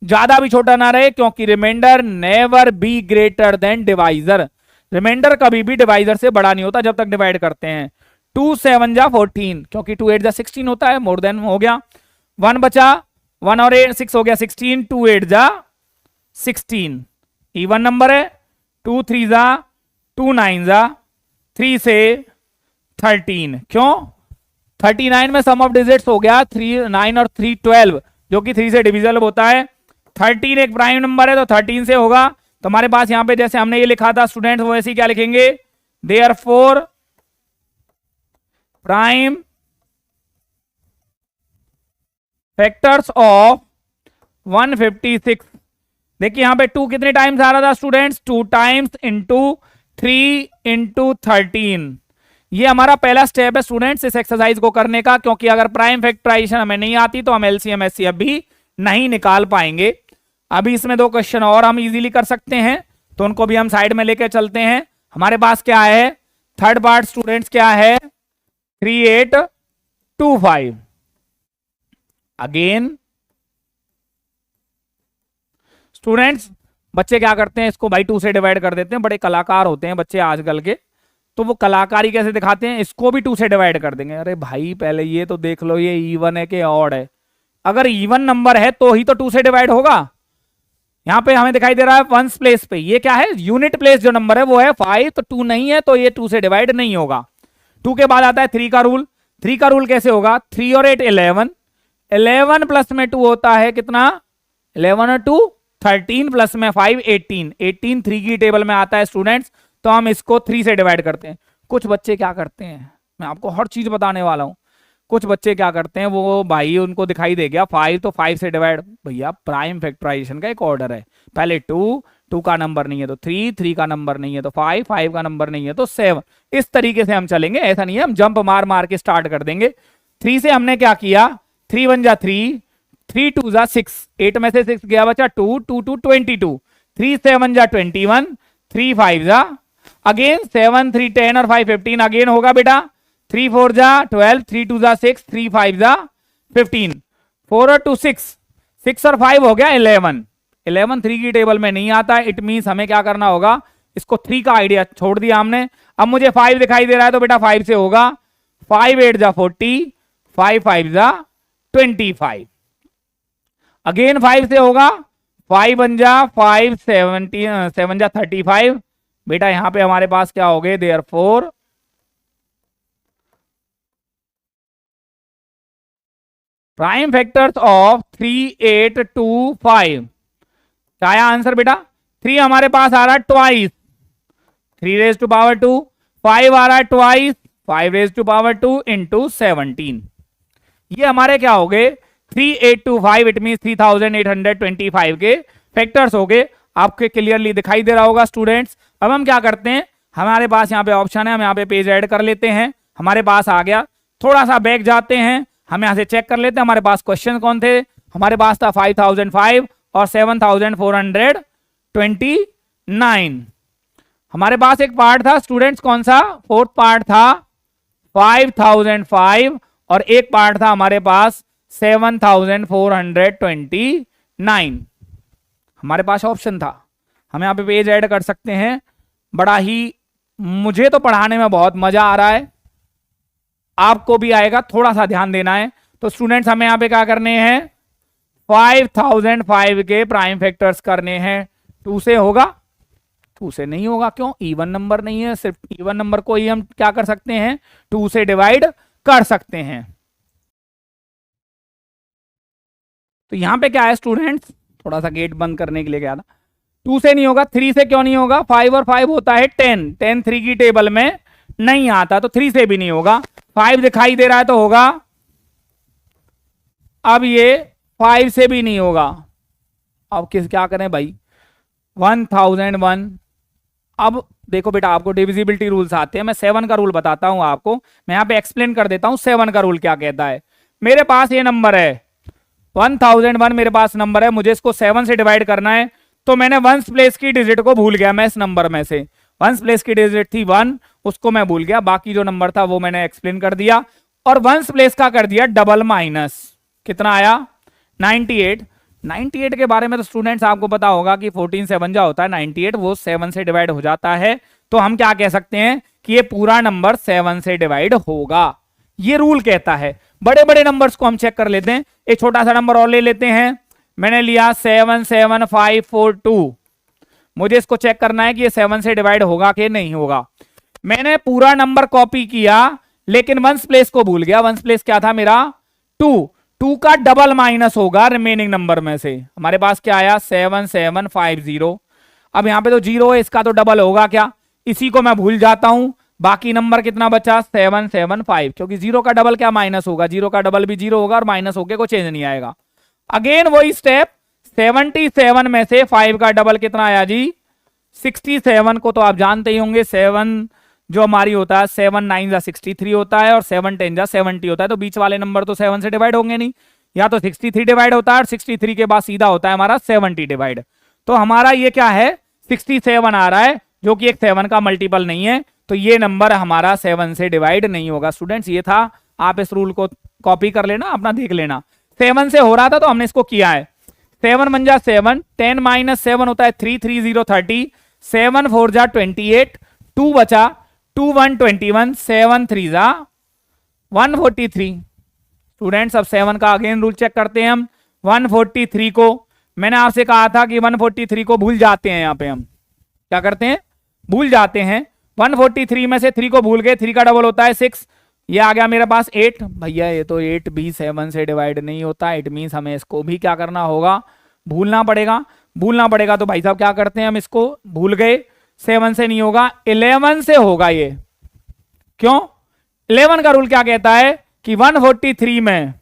ज्यादा भी छोटा ना रहे, क्योंकि remainder never be greater than divisor. Remainder कभी भी डिवाइजर से बड़ा नहीं होता जब तक डिवाइड करते हैं। 2 7 जा 14, क्योंकि 2 8 जा 16 होता है, मोर देन हो गया। 1 बचा, 1 और 8 6 हो गया 16, 2 8 जा 16, इवन नंबर है। 2 3 जा 2 9 जा 3 से 13, क्यों? 39 में सम ऑफ डिजिट्स हो गया 3 9 और 3 12, जो कि 3 से डिविजिबल होता है। 13 एक प्राइम नंबर है, तो 13 से होगा। तो हमारे पास यहां पे जैसे हमने ये लिखा था स्टूडेंट्स, वो ऐसे क्या लिखेंगे? Therefore prime factors of 156। देखिए यहां पे 2 कितने टाइम्स आ रहा था स्टूडेंट्स? 2 times into 3 × 13। ये हमारा पहला स्टेप है स्टूडेंट्स इस एक्सरसाइज को करने का, क्योंकि अगर प्राइम फैक्टराइजेशन हमें नहीं आती तो हम एलसीएम एचसीएफ भी नहीं निकाल पाएंगे। अभी इसमें 2 क्वेश्चन और हम इजीली कर सकते हैं, तो उनको भी हम साइड में लेकर चलते हैं। हमारे पास क्या है? थर्ड पार्ट स्टूडेंट्स क्या है? 3825। अगेन स्टूडेंट्स बच्चे क्या करते हैं, इसको भाई 2 से डिवाइड कर देते हैं। बड़े कलाकार होते हैं बच्चे आजकल के, तो वो कलाकारी कैसे दिखाते हैं? इसको भी 2 से डिवाइड कर देंगे। अरे भाई पहले ये तो देख लो, ये इवन है कि ऑड है? अगर इवन नंबर है तो ही तो 2 से डिवाइड होगा। यहां पे हमें दिखाई दे रहा है वंस प्लेस पे, ये क्या है? यूनिट प्लेस जो नंबर है वो है 5, तो 2 नहीं है, तो ये 2 से डिवाइड नहीं होगा। 2 के बाद आता है 3 का रूल। 3 का रूल कैसे होगा? 3 और 8 11, 11 प्लस में 2 होता है कितना? 11 और 2 13, प्लस में 5 18, 18 3 की टेबल में आता है स्टूडेंट्स, तो हम इसको 3 से डिवाइड करते हैं। कुछ बच्चे क्या करते हैं, मैं आपको हर चीज बताने वाला हूं। कुछ बच्चे क्या करते हैं, वो भाई उनको दिखाई दे गया 5, तो 5 से डिवाइड। भैया प्राइम फैक्टराइजेशन का एक ऑर्डर है, पहले 2 का नंबर नहीं है तो 3 का नंबर नहीं है तो 5 का नंबर नहीं है तो 7। इस तरीके से हम चलेंगे, ऐसा नहीं है हम जंप मार मार के स्टार्ट कर देंगे। 3 से हमने क्या किया? 3 1 जा 3, 3 2 जा 6, 8 में से 6 गया बचा 2 2 2 22, 3 7 जा 21, 3 5 जा। अगेन 7 3 10 और 5 15 अगेन होगा बेटा। 3 4 जा 12, 3 2 जा 6, 3 5 जा 15, 4 और 2 6, 6 और 5 हो गया 11। 11 3 की टेबल में नहीं आता, इट मींस हमें क्या करना होगा, इसको 3 का आइडिया छोड़ दिया हमने। अब मुझे 5 दिखाई दे रहा है तो बेटा 5 से होगा। 5 8 जा 40, 5 5 जा 25, अगेन 5 से होगा। 5 1 जा 5 7 जा 35। बेटा यहां पे हमारे पास क्या हो गए, देयरफॉर प्राइम फैक्टर्स ऑफ 3 8 2 5। क्या आया आंसर बेटा? 3 हमारे पास आ रहा है ट्वाइस, 3 रेज टू पावर 2, 5 आ रहा है twice, 5 raise to power 2 into 17। ये हमारे क्या हो गए 3825, इट मीन 3825 के फैक्टर्स हो गए। आपके क्लियरली दिखाई दे रहा होगा स्टूडेंट्स। अब हम क्या करते हैं, हमारे पास यहाँ पे ऑप्शन है, हम यहाँ पे पेज ऐड कर लेते हैं। हमारे पास आ गया, थोड़ा सा बैक जाते हैं, हम यहाँ से चेक कर लेते हैं हमारे पास क्वेश्चन कौन थे। हमारे पास था 5005 और 7429। हमारे पास एक पार्ट था स्टूडेंट्स, कौन सा, फोर्थ पार्ट था 5005 और एक पार्ट था हमारे पास 7429। हमारे पास ऑप्शन था, हम यहाँ पे पेज ऐड कर सकते हैं। बड़ा ही, मुझे तो पढ़ाने में बहुत मजा आ रहा है, आपको भी आएगा, थोड़ा सा ध्यान देना है। तो स्टूडेंट्स हमें यहाँ पे क्या करने हैं, 5005 के प्राइम फैक्टर्स करने हैं। 2 से होगा? 2 से नहीं होगा, क्यों, इवन नंबर नहीं है, सिर्फ इवन नंबर को ही हम क्या कर सकते हैं, 2 से डिवाइड कर सकते हैं। तो यहां पे क्या है स्टूडेंट्स, थोड़ा सा गेट बंद करने के लिए क्या था, 2 से नहीं होगा। 3 से क्यों नहीं होगा, 5 और 5 होता है 10, 10 3 की टेबल में नहीं आता, तो 3 से भी नहीं होगा। 5 दिखाई दे रहा है तो होगा। अब ये 5 से भी नहीं होगा। अब क्या करें भाई, 1001। अब देखो बेटा, आपको डिविजिबिलिटी रूल्स आते हैं, मैं 7 का रूल बताता हूं आपको, मैं यहां पे एक्सप्लेन कर देता हूं 7 का रूल क्या कहता है। मेरे पास ये नंबर है 1001, मेरे पास नंबर है, मुझे इसको 7 से डिवाइड करना है। तो मैंने वंस प्लेस की डिजिट को भूल गया, मैं इस नंबर में से वंस प्लेस की डिजिट थी 1, उसको मैं भूल गया, बाकी जो नंबर था वो मैंने एक्सप्लेन कर दिया। और वंस प्लेस का कर दिया डबल माइनस, कितना आया 98। 98 के बारे में तो स्टूडेंट्स आपको पता होगा कि 14 7 जा होता है 98, वो 7 से डिवाइड हो जाता है। तो हम क्या कह सकते हैं कि ये पूरा नंबर 7 से डिवाइड होगा, ये रूल कहता है। बड़े बड़े नंबर्स को हम चेक कर लेते हैं, एक छोटा सा नंबर और ले लेते हैं। मैंने लिया 77542, मुझे इसको चेक करना है कि ये 7 से डिवाइड होगा कि नहीं होगा। मैंने पूरा नंबर कॉपी किया लेकिन वंस प्लेस को भूल गया। वंस प्लेस क्या था मेरा 2, 2 का डबल माइनस होगा रिमेनिंग नंबर में से। हमारे पास क्या आया 7750। अब यहां पे तो 0 है, इसका तो डबल होगा क्या, इसी को मैं भूल जाता हूं। बाकी नंबर कितना बचा 775, क्योंकि 0 का डबल क्या माइनस होगा, 0 का डबल भी 0 होगा और माइनस होके कोई चेंज नहीं आएगा। अगेन वही स्टेप, 77 में से 5 का डबल कितना आया जी 67 को तो आप जानते ही होंगे, 7 जो हमारी होता है 7 9 जा 63 होता है और 7 10 जा 70 होता है। तो बीच वाले नंबर तो 7 से डिवाइड होंगे नहीं, या तो 63 डिवाइड होता है और 63 के बाद सीधा होता है हमारा 70 डिवाइड। तो हमारा ये क्या है 67 आ रहा है, जो कि एक 7 का मल्टीपल नहीं है, तो ये नंबर हमारा 7 से डिवाइड नहीं होगा। स्टूडेंट्स ये था, आप इस रूल को कॉपी कर लेना, अपना देख लेना। 7 से हो रहा था तो हमने इसको किया है। 7 1 जा 7, 10 माइनस 7 होता है 3 3 0 30, 7 4 जा 28, 2 बचा 2 1 21, 7 3 जा 143। स्टूडेंट्स अब 7 का अगेन रूल चेक करते हैं हम। 143 को मैंने आपसे कहा था कि 143 को भूल जाते हैं, यहाँ पे हम क्या करते हैं भूल जाते हैं। 143 में से 3 को भूल गए, 3 का डबल होता है 6, ये आ गया मेरे पास 8। भैया ये तो 8 भी 7 से डिवाइड नहीं होता, इट मीन्स हमें इसको भी क्या करना होगा, भूलना पड़ेगा। भूलना पड़ेगा तो भाई साहब क्या करते हैं, हम इसको भूल गए, 7 से नहीं होगा 11 से होगा। ये क्यों, 11 का रूल क्या कहता है कि 143 में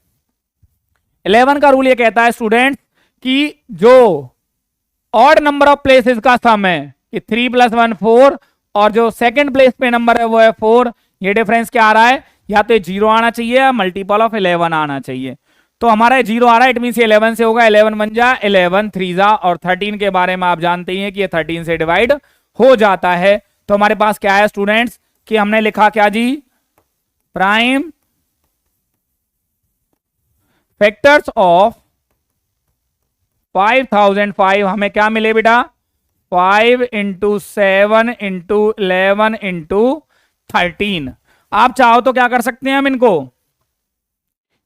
11 का रूल ये कहता है स्टूडेंट कि जो ऑड नंबर ऑफ प्लेसेस का सम है कि 3 + 1 4, और जो सेकंड प्लेस पे नंबर है वो है 4। ये डिफरेंस क्या आ रहा है, या तो 0 आना चाहिए या मल्टीपल ऑफ 11 आना चाहिए। तो हमारा 0 आ रहा है, इट मीन 11 से होगा। 11 1 जा 11 3 जा, और 13 के बारे में आप जानते ही हैं कि ये 13 से डिवाइड हो जाता है। तो हमारे पास क्या है स्टूडेंट्स कि हमने लिखा क्या जी, प्राइम फैक्टर्स ऑफ 5005, हमें क्या मिले बेटा 5 इंटू 7 इंटू 11 इंटू 13। आप चाहो तो क्या कर सकते हैं हम इनको,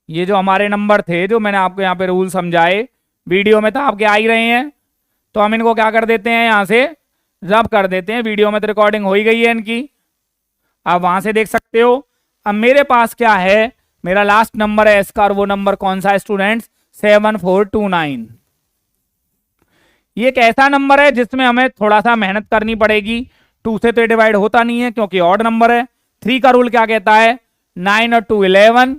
ये जो हमारे नंबर थे जो मैंने आपको यहाँ पे रूल समझाए वीडियो में तो आपके आ ही रहे हैं, तो हम इनको क्या कर देते हैं यहां से रब कर देते हैं। वीडियो में तो रिकॉर्डिंग हो ही गई है इनकी, आप वहां से देख सकते हो। अब मेरे पास क्या है, मेरा लास्ट नंबर है इसका, और वो नंबर कौन सा है स्टूडेंट्स 7429। ये एक ऐसा नंबर है जिसमें हमें थोड़ा सा मेहनत करनी पड़ेगी, 2 से तो डिवाइड होता नहीं है क्योंकि ऑड नंबर है। 3 का रूल क्या कहता है, 9 और 2 11,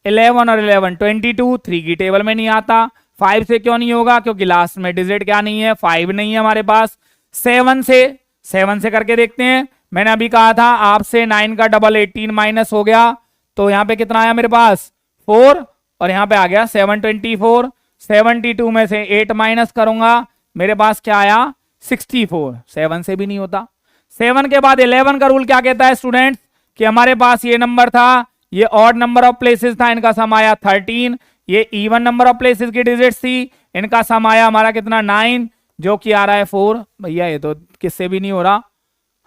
11 और 11 22, 3 की टेबल में नहीं आता। 5 से क्यों नहीं होगा, क्योंकि लास्ट में डिजिट क्या नहीं है, 5 नहीं है हमारे पास। 7 से करके देखते हैं। मैंने अभी कहा था आपसे 9 का डबल 18 माइनस हो गया, तो यहाँ पे कितना आया मेरे पास 4, और यहाँ पे आ गया 724। 72 में से 8 माइनस करूंगा, मेरे पास क्या आया 64। 7 से भी नहीं होता। 7 के बाद 11 का रूल क्या कहता है स्टूडेंट्स कि हमारे पास ये नंबर था, ये ऑड नंबर ऑफ प्लेसेस था, इनका सम आया 13। ये इवन नंबर ऑफ प्लेसेस की डिजिट्स थी, इनका सम आया हमारा कितना 9, जो कि आ रहा है 4। भैया ये तो किससे भी नहीं हो रहा,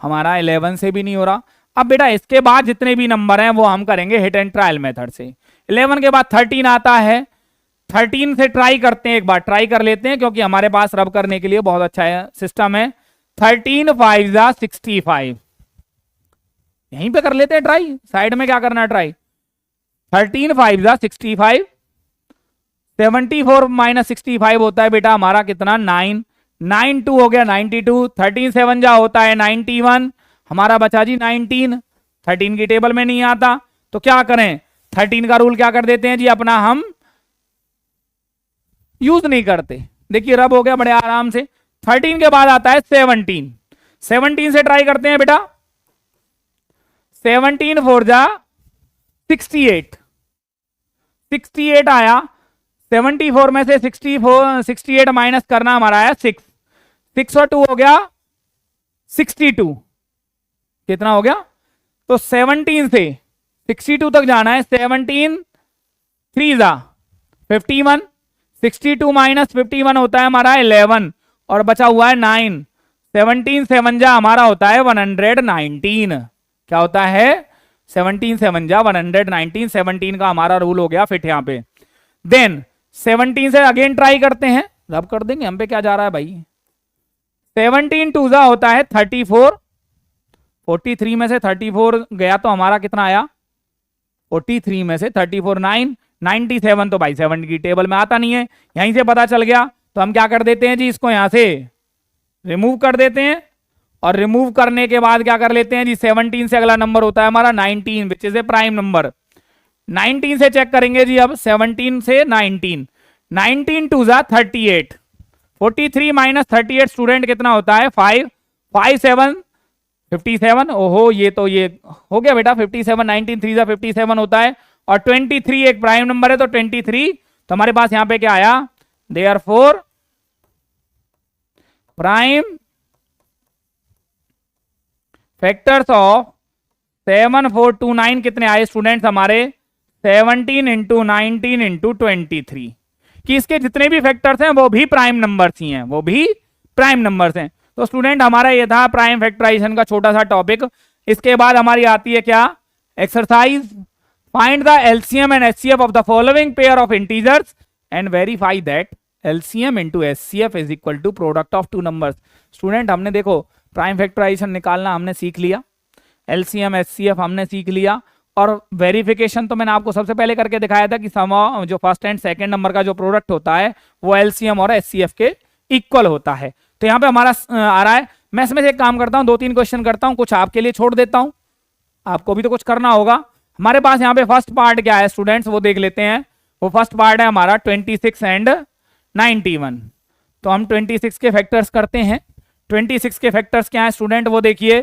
हमारा 11 से भी नहीं हो रहा। अब बेटा इसके बाद जितने भी नंबर हैं वो हम करेंगे हिट एंड ट्रायल मेथड से। 11 के बाद 13 आता है, 13 से ट्राई करते हैं, एक बार ट्राई कर लेते हैं क्योंकि हमारे पास रब करने के लिए बहुत अच्छा सिस्टम है। 13 5 जा 65, यहीं पे कर लेते हैं ट्राई, साइड में क्या करना है ट्राई। 13 5 जा 65, 74 माइनस 65 होता है बेटा हमारा कितना 9, 9 2 हो गया 92, 13 7 जा होता है 91, हमारा बचा जी 19। 13 की टेबल में नहीं आता तो क्या करें, 13 का रूल क्या कर देते हैं जी अपना, हम यूज नहीं करते। देखिए रब हो गया बड़े आराम से। 13 के बाद आता है 17, 17 से ट्राई करते हैं बेटा। 17 4 जा 68, 68 आया। 74 में से 68 माइनस करना हमारा आया 6, 6 और 2 हो गया 62, कितना हो गया, तो 17 से 62 तक जाना है। 17 3 जा 51, 62 माइनस 51 होता है हमारा 11, और बचा हुआ है 9। 17 7 जा हमारा होता है 119, क्या होता है 17 7 जा 119। 17 का हमारा रूल हो गया फिट यहाँ पे। देन 17 से अगेन ट्राई करते हैं, रब कर देंगे, हम पे क्या जा रहा है भाई। 17 2 जा होता है 34, 43 में से 34 गया तो हमारा कितना आया 43 में से 34 9, 97 तो भाई 7 की टेबल में आता नहीं है, यहीं से पता चल गया। तो हम क्या कर देते हैं जी, इसको यहां से रिमूव कर देते हैं, और रिमूव करने के बाद क्या कर लेते हैं जी 17 से अगला नंबर होता है हमारा 19 which is a prime number. 19 से चेक करेंगे जी, अब 17 से 19, 19 2 जा 38, 43 माइनस 38 स्टूडेंट कितना होता है 5, 5 7 57। ओहो ये तो ये हो गया बेटा 57, 19 3 जा 57 होता है, और 23 एक प्राइम नंबर है तो 23, तो हमारे पास यहां पे क्या आया, देयरफॉर प्राइम फैक्टर्स ऑफ 7429 कितने आए स्टूडेंट्स हमारे 17 इंटू 19 इंटू 23, कि इसके जितने भी फैक्टर्स हैं वो भी प्राइम नंबर्स ही हैं, वो भी प्राइम नंबर्स हैं। तो स्टूडेंट हमारा ये था प्राइम फैक्टराइजेशन का छोटा सा टॉपिक। इसके बाद हमारी आती है क्या exercise, find the LCM and HCF of the following pair of integers and verify that LCM into HCF is equal to product of two numbers. Student हमने देखो प्राइम फैक्टराइजेशन निकालना हमने सीख लिया, एलसीएम एचसीएफ हमने सीख लिया, और वेरिफिकेशन तो मैंने आपको सबसे पहले करके दिखाया था कि सम जो फर्स्ट एंड सेकंड नंबर का जो प्रोडक्ट होता है वो एलसीएम और एचसीएफ के इक्वल होता है। तो यहाँ पे हमारा आ रहा है, मैं इसमें से एक काम करता हूँ, 2-3 क्वेश्चन करता हूँ, कुछ आपके लिए छोड़ देता हूँ, आपको भी तो कुछ करना होगा। हमारे पास यहाँ पे फर्स्ट पार्ट क्या है स्टूडेंट्स वो देख लेते हैं। वो फर्स्ट पार्ट है हमारा 26 एंड 91, तो हम 26 के फैक्टर्स करते हैं। 26 के फैक्टर्स क्या है स्टूडेंट वो देखिए,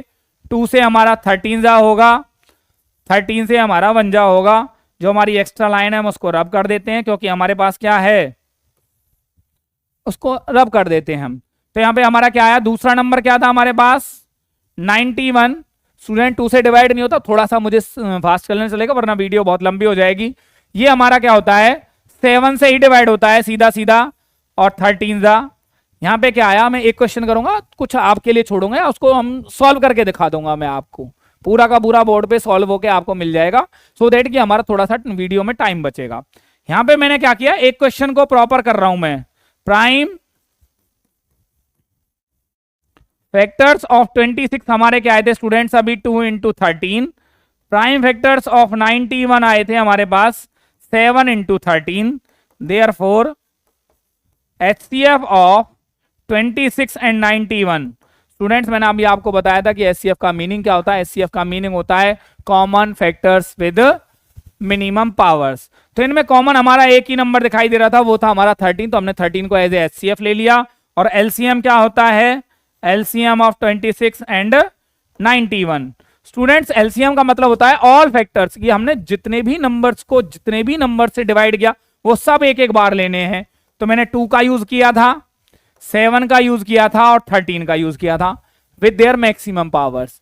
2 से हमारा 13 जा होगा, 13 से हमारा 1 जा होगा, जो हमारी एक्स्ट्रा लाइन है हम उसको रब कर देते हैं क्योंकि हमारे पास क्या है उसको रब कर देते हैं हम। तो यहाँ पे हमारा क्या आया, दूसरा नंबर क्या था हमारे पास 91 स्टूडेंट 2 से डिवाइड नहीं होता, थोड़ा सा मुझे फास्ट करने चलेगा वरना वीडियो बहुत लंबी हो जाएगी। ये हमारा क्या होता है 7 से ही डिवाइड होता है सीधा सीधा, और 13 जा यहाँ पे क्या आया। मैं एक क्वेश्चन करूंगा, कुछ आपके लिए छोड़ूंगा, उसको हम सॉल्व करके दिखा दूंगा मैं आपको, पूरा का पूरा बोर्ड पे सॉल्व होके आपको मिल जाएगा, सो दैट कि हमारा थोड़ा सा वीडियो में टाइम बचेगा। यहां पे मैंने क्या किया, एक क्वेश्चन को प्रॉपर कर रहा हूं मैं। प्राइम फैक्टर्स ऑफ 26 हमारे क्या आए थे स्टूडेंट्स अभी 2 इंटू 13। प्राइम फैक्टर्स ऑफ 91 आए थे हमारे पास 7 into 13। Therefore HCF of 26 and 91। Students मैंने अभी आपको बताया था कि HCF का मीनिंग क्या होता है। HCF का मीनिंग होता है common factors with minimum powers. तो इनमें कॉमन हमारा एक ही नंबर दिखाई दे रहा था, वो था हमारा 13, तो हमने 13 को एज ए HCF ले लिया। और LCM क्या होता है, LCM of 26 and 91। Students LCM का मतलब होता है ऑल फैक्टर्स, कि हमने जितने भी नंबर्स को जितने भी नंबर से डिवाइड किया वो सब एक एक बार लेने हैं। तो मैंने 2 का यूज किया था, 7 का यूज किया था और 13 का यूज किया था विद देयर मैक्सिमम पावर्स।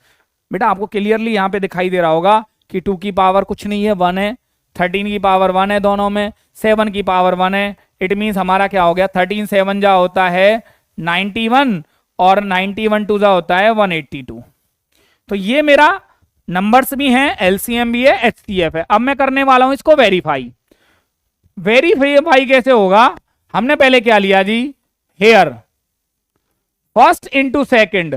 बेटा आपको क्लियरली यहां पे दिखाई दे रहा होगा कि 2 की पावर कुछ नहीं है 1 है, 13 की पावर 1 है दोनों में, 7 की पावर 1 है। इट मींस हमारा क्या हो गया 13 7 जा होता है 91 और 91 2 जा होता है 182। तो ये मेरा नंबर्स भी हैं, LCM भी है, HCF है। अब मैं करने वाला हूं इसको वेरीफाई। वेरीफाई कैसे होगा, हमने पहले क्या लिया जी, here first into second.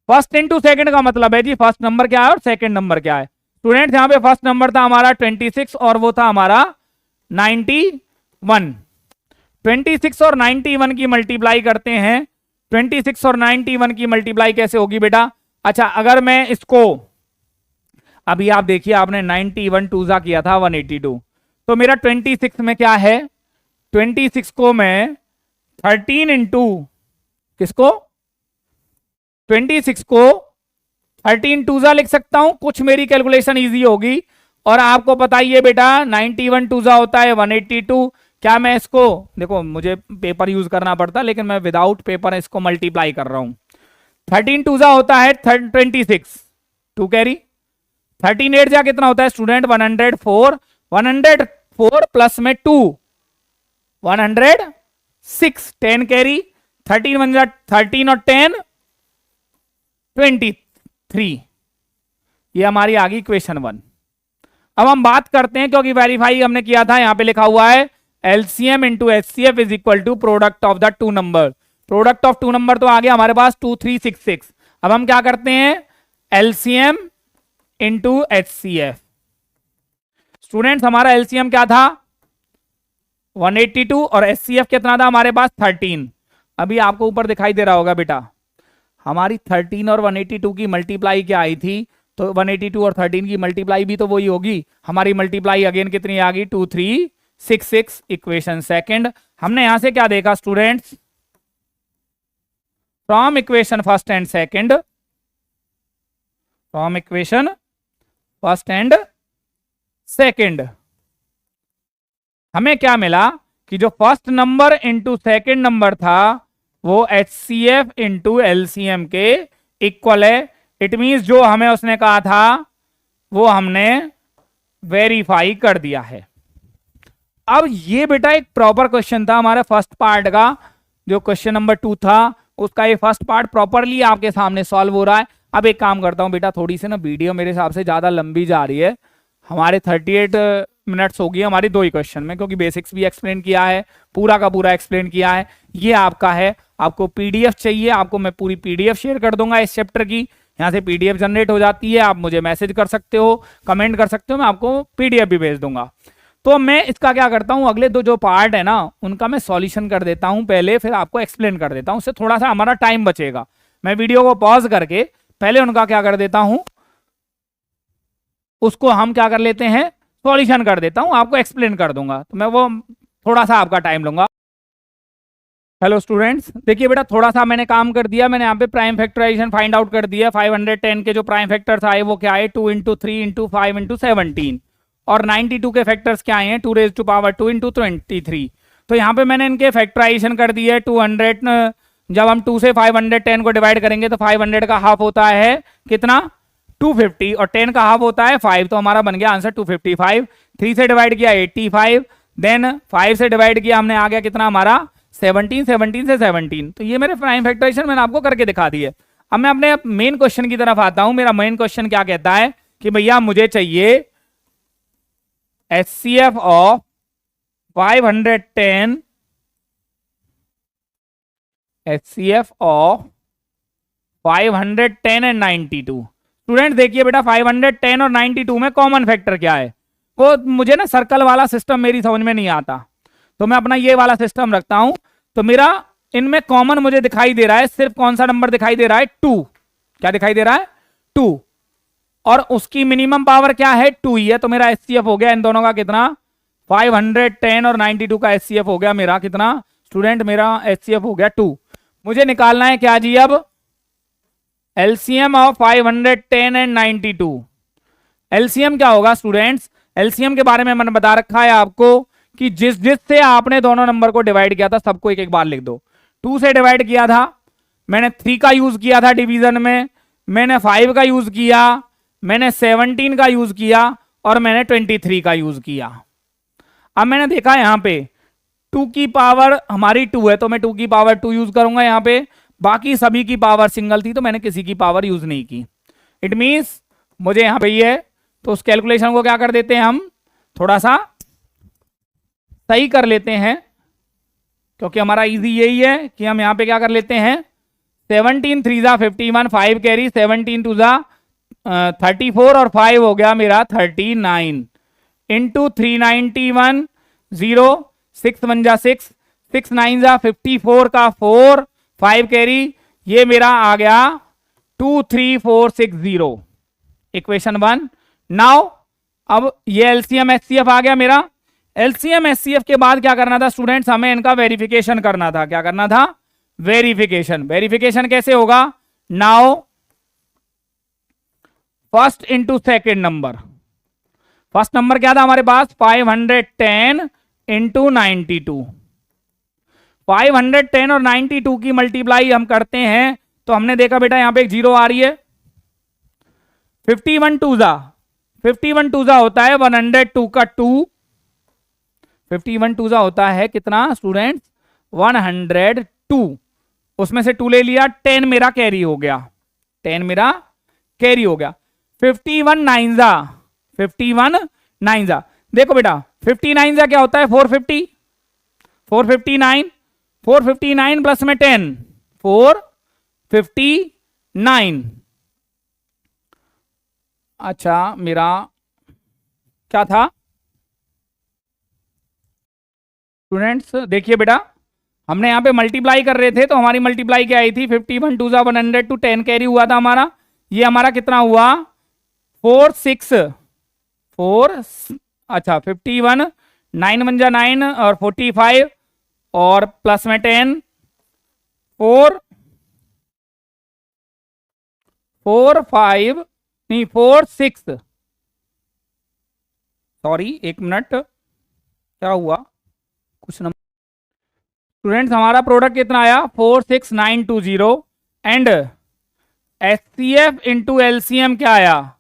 First into second का मतलब है जी फर्स्ट नंबर क्या है और सेकेंड नंबर क्या है। स्टूडेंट्स यहां पे फर्स्ट नंबर था हमारा 26 और वो था हमारा 91। 26 और 91 की मल्टीप्लाई करते हैं। 26 और 91 की मल्टीप्लाई कैसे होगी बेटा, अच्छा अगर मैं इसको अभी आप देखिए आपने 91 2 जा किया था 182, तो मेरा 26 में क्या है, 26 को मैं 13 इंटू किसको 26 को 13 2 जा लिख सकता हूं, कुछ मेरी कैलकुलेशन इजी होगी। और आपको पता ही है बेटा 91 2 जा होता है 182। क्या मैं इसको देखो मुझे पेपर यूज करना पड़ता लेकिन मैं विदाउट पेपर इसको मल्टीप्लाई कर रहा हूं। 13 2 जा होता है 26 2 कैरी, 13 8 जा कितना होता है स्टूडेंट 104। 104 प्लस में 2 106 10 कैरी, 13 1 जा 13 और 10 23। ये हमारी आ गई इक्वेशन 1। अब हम बात करते हैं क्योंकि वेरीफाई हमने किया था, यहां पे लिखा हुआ है LCM into HCF is equal to product of the 2 number. Product of 2 number तो आ गया हमारे पास 2366। अब हम क्या करते हैं LCM इंटू HCF। स्टूडेंट्स हमारा LCM क्या था 182 और HCF कितना था हमारे पास 13। अभी आपको ऊपर दिखाई दे रहा होगा बेटा हमारी 13 और 182 की मल्टीप्लाई क्या आई थी, तो 182 और 13 की मल्टीप्लाई भी तो वही होगी। हमारी मल्टीप्लाई अगेन कितनी आ गई 2366 इक्वेशन सेकंड। हमने यहां से क्या देखा students, from equation first and second, from equation first and second हमें क्या मिला कि जो first number into second number था वो HCF इंटू LCM के इक्वल है। इट मींस जो हमें उसने कहा था वो हमने वेरीफाई कर दिया है। अब ये बेटा एक प्रॉपर क्वेश्चन था हमारा फर्स्ट पार्ट का, जो क्वेश्चन नंबर 2 था उसका ये फर्स्ट पार्ट प्रॉपरली आपके सामने सॉल्व हो रहा है। अब एक काम करता हूं बेटा, थोड़ी सी ना वीडियो मेरे हिसाब से ज्यादा लंबी जा रही है, हमारे 38 मिनट्स हो गई हमारी 2 ही क्वेश्चन में, क्योंकि बेसिक्स भी एक्सप्लेन किया है, पूरा का पूरा एक्सप्लेन किया है। ये आपका है, आपको PDF चाहिए, आपको मैं पूरी PDF शेयर कर दूंगा इस चैप्टर की। यहाँ से PDF जनरेट हो जाती है, आप मुझे मैसेज कर सकते हो, कमेंट कर सकते हो, मैं आपको PDF भी भेज दूंगा। तो मैं इसका क्या करता हूँ, अगले 2 जो पार्ट है ना उनका मैं सॉल्यूशन कर देता हूँ पहले, फिर आपको एक्सप्लेन कर देता हूँ, उससे थोड़ा सा हमारा टाइम बचेगा। मैं वीडियो को पॉज करके पहले उनका क्या कर देता हूं, उसको हम क्या कर लेते हैं सॉल्यूशन कर देता हूं, आपको एक्सप्लेन कर दूंगा, तो मैं वो थोड़ा सा आपका टाइम लूंगा। हेलो स्टूडेंट्स, देखिए बेटा थोड़ा सा मैंने काम कर दिया, मैंने यहाँ पे प्राइम फैक्टराइजेशन फाइंड आउट कर दिया। 510 के जो प्राइम फैक्टर्स आए वो क्या आए 2 इंटू 3 इंटू 5 इंटू 17, और 92 के फैक्टर्स क्या आए हैं 2 raised to power 2 इंटू 23। तो यहाँ पे मैंने इनके फैक्टराइजेशन कर दिए 200 जब हम 2 से 510 को डिवाइड करेंगे तो 500 का हाफ होता है कितना 250 और 10 का हाफ होता है 5, तो हमारा बन गया आंसर 255। 3 से डिवाइड किया 85, देन 5 से डिवाइड किया हमने, आ गया कितना हमारा 17, 17 से 17। तो ये मेरे प्राइम फैक्टराइजेशन मैंने आपको करके दिखा दी है। अब मैं अपने मेन क्वेश्चन की तरफ आता हूं। मेरा मेन क्वेश्चन क्या कहता है कि भैया मुझे चाहिए HCF of 510, HCF of 510 and 92। Student देखिए बेटा 510 और 92 में कॉमन फैक्टर क्या है, वो मुझे ना सर्कल वाला सिस्टम मेरी समझ में नहीं आता, तो मैं अपना ये वाला सिस्टम रखता हूं। तो मेरा इनमें कॉमन मुझे दिखाई दे रहा है सिर्फ कौन सा नंबर दिखाई दे रहा है 2। क्या दिखाई दे रहा है 2, और उसकी मिनिमम पावर क्या है 2 ही है। तो मेरा HCF हो गया इन दोनों का कितना 510 और 92 का HCF हो गया मेरा कितना स्टूडेंट, मेरा HCF हो गया 2। मुझे निकालना है क्या जी अब LCM ऑफ 510 एंड 92। LCM क्या होगा स्टूडेंट्स, LCM के बारे में मैंने बता रखा है आपको कि जिस से आपने दोनों नंबर को डिवाइड किया था सबको एक एक बार लिख दो। 2 से डिवाइड किया था मैंने 3 का यूज किया था डिवीजन में, मैंने 5 का यूज किया, मैंने 17 का यूज किया और मैंने 23 का यूज किया। अब मैंने देखा यहां पे 2 की पावर हमारी 2 है तो मैं 2 की पावर 2 यूज करूंगा यहां पे, बाकी सभी की पावर सिंगल थी तो मैंने किसी की पावर यूज नहीं की। इट मींस मुझे यहां पे ये है, तो उस कैलकुलेशन को क्या कर देते हैं हम थोड़ा सा सही कर लेते हैं, क्योंकि हमारा इजी यही है कि हम यहां पे क्या कर लेते हैं 17 3 जा 51, 5 कैरी, 17 2 जा 34 और 5 हो गया मेरा 39 इंटू 391 0 6 1 जा 6 6 9 जा 54 का 4 5 कैरी, ये मेरा आ गया 23460 इक्वेशन 1। नाउ अब ये एलसीएम एचसीएफ आ गया मेरा। एलसीएम एचसीएफ के बाद क्या करना था स्टूडेंट्स, हमें इनका वेरिफिकेशन करना था। क्या करना था वेरिफिकेशन। वेरिफिकेशन कैसे होगा, now first into second number. First number क्या था हमारे पास 510 इंटू 92। 510 और 92 की मल्टीप्लाई हम करते हैं तो हमने देखा बेटा यहां पे एक जीरो आ रही है। 51 टू जा होता है 102 का 2। 51 टू जा होता है कितना स्टूडेंट्स 102, उसमें से 2 ले लिया, 10 मेरा कैरी हो गया, 10 मेरा कैरी हो गया। 51 9 जा देखो बेटा 59 जा क्या होता है 450, 459 प्लस में 10 459। अच्छा मेरा क्या था स्टूडेंट्स, देखिए बेटा हमने यहां पे मल्टीप्लाई कर रहे थे तो हमारी मल्टीप्लाई क्या आई थी 51 टू जा 102, 10 कैरी हुआ था हमारा, ये हमारा कितना हुआ 51 9 1 जा 9 और 45 और प्लस में 10 4 5 नहीं 4 6 सॉरी एक मिनट क्या हुआ कुछ नंबर स्टूडेंट्स, हमारा प्रोडक्ट कितना आया 46920 एंड एचसीएफ इंटू एलसीएम क्या आया,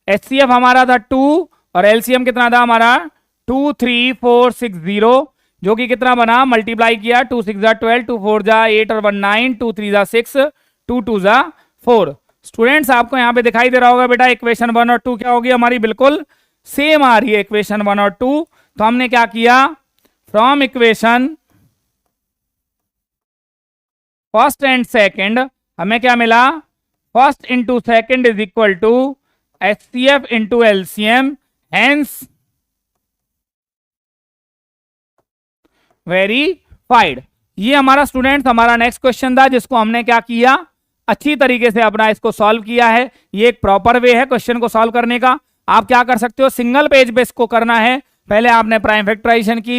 एचसीएफ हमारा था 2 और एलसीएम कितना था हमारा 23460, जो कि कितना बना मल्टीप्लाई किया 2 6 जा 12, 2 4 जा 8 और 1 9, 2 3 जा 6, 2 2 जा 4। स्टूडेंट्स आपको यहां पे दिखाई दे रहा होगा बेटा इक्वेशन 1 और 2 क्या होगी हमारी बिल्कुल सेम आ रही है इक्वेशन 1 और 2। तो हमने क्या किया from equation first and second हमें क्या मिला, first into second is equal to HCF into LCM, hence verified. ये हमारा स्टूडेंट्स हमारा नेक्स्ट क्वेश्चन था जिसको हमने क्या किया अच्छी तरीके से अपना इसको सॉल्व किया है। ये एक प्रॉपर वे है क्वेश्चन को सॉल्व करने का। आप क्या कर सकते हो सिंगल पेज पे इसको करना है, पहले आपने प्राइम फैक्टराइजेशन की